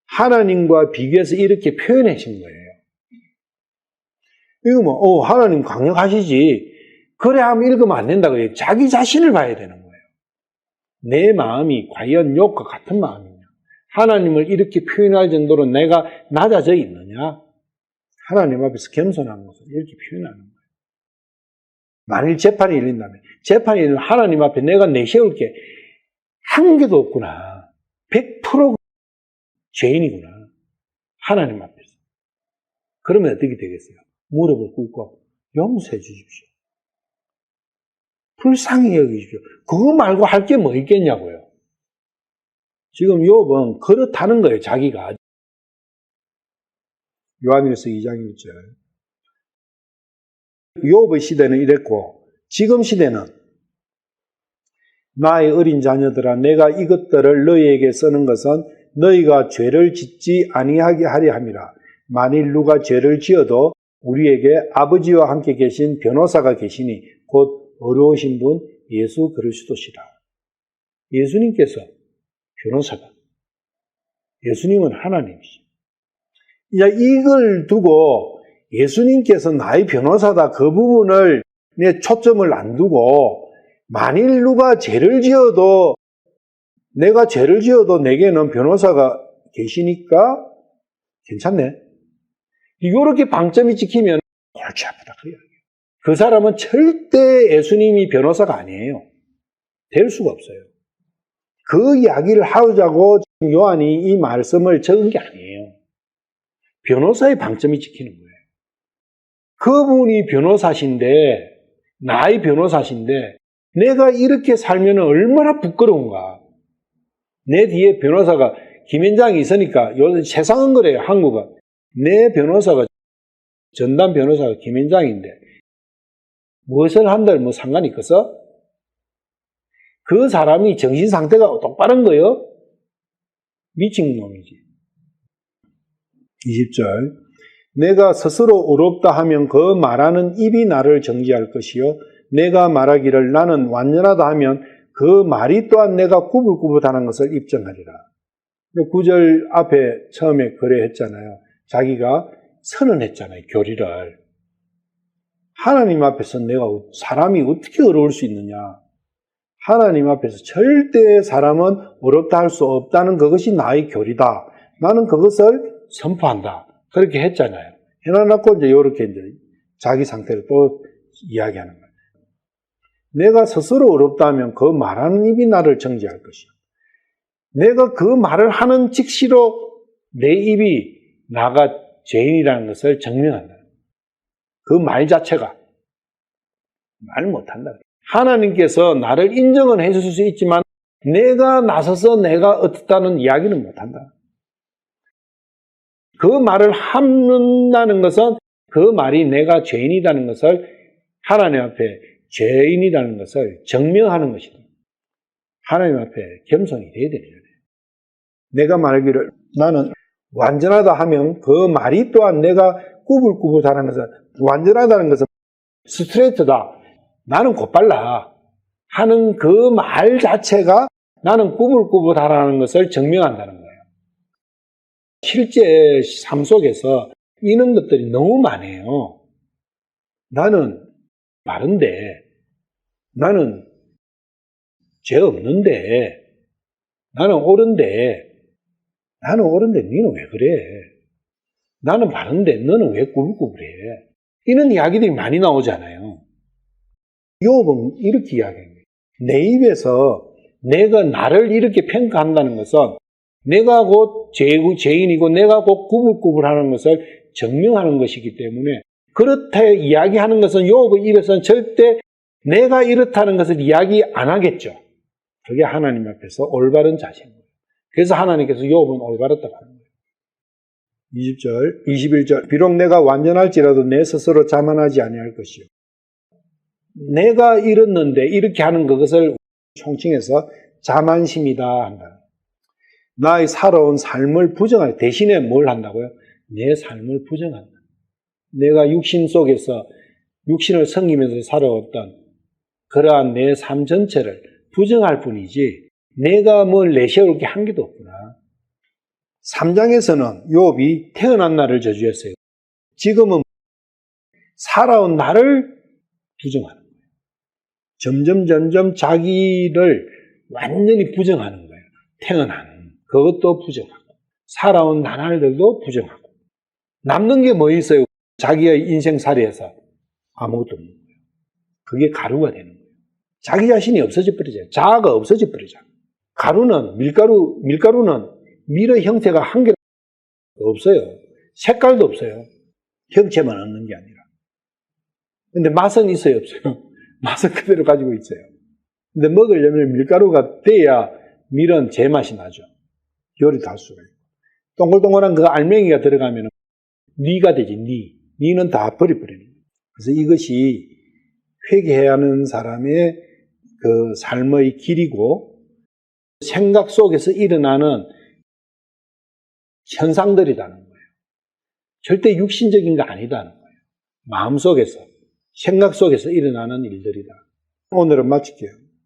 하나님과 비교해서 이렇게 표현하신 거예요. 이거 뭐, 하나님 강력하시지. 그래 하면 읽으면 안 된다고 해요. 자기 자신을 봐야 되는 거예요. 내 마음이 과연 욥과 같은 마음이냐. 하나님을 이렇게 표현할 정도로 내가 낮아져 있느냐. 하나님 앞에서 겸손한 것을 이렇게 표현하는 거예요. 만일 재판이 열린다면, 재판이 열리면 하나님 앞에 내가 내세울 게 한 개도 없구나. 100% 죄인이구나. 하나님 앞에서. 그러면 어떻게 되겠어요? 무릎을 꿇고 용서해 주십시오. 불쌍히 여기십시오. 그거 말고 할 게 뭐 있겠냐고요. 지금 욥은 그렇다는 거예요. 자기가. 요한일서 2장 1절. 욥의 시대는 이랬고 지금 시대는 나의 어린 자녀들아 내가 이것들을 너희에게 쓰는 것은 너희가 죄를 짓지 아니하게 하려 함이라. 만일 누가 죄를 지어도 우리에게 아버지와 함께 계신 변호사가 계시니 곧 어려우신 분 예수 그리스도시라. 예수님께서 변호사다. 예수님은 하나님이시. 이걸 두고 예수님께서 나의 변호사다 그 부분을 내 초점을 안 두고 만일 누가 죄를 지어도 내가 죄를 지어도 내게는 변호사가 계시니까 괜찮네. 이렇게 방점이 찍히면 골치 아프다 그 이야기예요. 그 사람은 절대 예수님이 변호사가 아니에요. 될 수가 없어요. 그 이야기를 하자고 요한이 이 말씀을 적은 게 아니에요. 변호사의 방점이 찍히는 거예요. 그분이 변호사신데 나의 변호사신데 내가 이렇게 살면 얼마나 부끄러운가. 내 뒤에 변호사가 김현장이 있으니까 요즘 세상은 그래요. 한국은. 내 변호사가 전담 변호사가 김현장인데 무엇을 한들 뭐 상관이 있겠어? 그 사람이 정신 상태가 똑바른 거요? 미친 놈이지. 20절 내가 스스로 어렵다 하면 그 말하는 입이 나를 정죄할 것이요 내가 말하기를 나는 완전하다 하면 그 말이 또한 내가 구불구불하는 것을 입증하리라. 9절 앞에 처음에 그래 했잖아요. 자기가 선언했잖아요. 교리를. 하나님 앞에서 내가 사람이 어떻게 어려울 수 있느냐. 하나님 앞에서 절대 사람은 어렵다 할 수 없다는 그것이 나의 교리다. 나는 그것을 선포한다. 그렇게 했잖아요. 해놔놓고 이제 이렇게 이제 자기 상태를 또 이야기하는 거예요. 내가 스스로 어렵다 하면 그 말하는 입이 나를 정죄할 것이야. 내가 그 말을 하는 즉시로 내 입이 나가 죄인이라는 것을 증명한다. 그 말 자체가 말 못한다. 하나님께서 나를 인정은 해줄 수 있지만 내가 나서서 내가 어떻다는 이야기는 못한다. 그 말을 함는다는 것은 그 말이 내가 죄인이라는 것을 하나님 앞에 죄인이라는 것을 증명하는 것이다. 하나님 앞에 겸손이 돼야 되는 거예요. 내가 말하기를 나는 완전하다 하면 그 말이 또한 내가 꾸불꾸불하는 것은 완전하다는 것은 스트레이트다. 나는 곧발라 하는 그 말 자체가 나는 꾸불꾸불하다는 것을 증명한다는 거예요. 실제 삶 속에서 이런 것들이 너무 많아요. 나는 바른데, 나는 죄 없는데, 나는 옳은데 너는 왜 그래? 나는 바른데 너는 왜 꾸불꾸불해? 이런 이야기들이 많이 나오잖아요. 욥은 이렇게 이야기합니다. 내 입에서 내가 나를 이렇게 평가한다는 것은 내가 곧 죄인이고 내가 곧 꾸불꾸불하는 것을 증명하는 것이기 때문에 그렇다 이야기하는 것은 욥의 입에서는 절대 내가 이렇다는 것을 이야기 안 하겠죠. 그게 하나님 앞에서 올바른 자세입니다. 그래서 하나님께서 욥은 올바랐다고 하는 거예요. 20절, 21절. 비록 내가 완전할지라도 내 스스로 자만하지 아니할 것이요. 내가 이렇는데 이렇게 하는 그것을 총칭해서 자만심이다 한다. 나의 살아온 삶을 부정할 대신에 뭘 한다고요? 내 삶을 부정한다. 내가 육신 속에서 육신을 섬기면서 살아왔던 그러한 내 삶 전체를 부정할 뿐이지 내가 뭘 내세울 게 한 개도 없구나. 3장에서는 욥이 태어난 날을 저주했어요. 지금은 살아온 나를 부정하는 거예요. 점점 자기를 완전히 부정하는 거예요. 태어난 그것도 부정하고 살아온 나날들도 부정하고 남는 게 뭐 있어요? 자기의 인생살이에서 아무것도 없는 거예요. 그게 가루가 되는 거예요. 자기 자신이 없어져 버리잖아요. 자아가 없어져 버리잖아요. 밀가루는 밀의 형태가 한 개도 없어요. 색깔도 없어요. 형체만 얻는 게 아니라. 근데 맛은 있어요, 없어요? 맛은 그대로 가지고 있어요. 근데 먹으려면 밀가루가 돼야 밀은 제맛이 나죠. 요리도 할 수가 있고. 동글동글한 그 알맹이가 들어가면 니가 되지, 니는 다 버려버리는 거예요. 그래서 이것이 회개해야 하는 사람의 그 삶의 길이고 생각 속에서 일어나는 현상들이라는 거예요. 절대 육신적인 거 아니다는 거예요. 마음 속에서, 생각 속에서 일어나는 일들이다. 오늘은 마칠게요.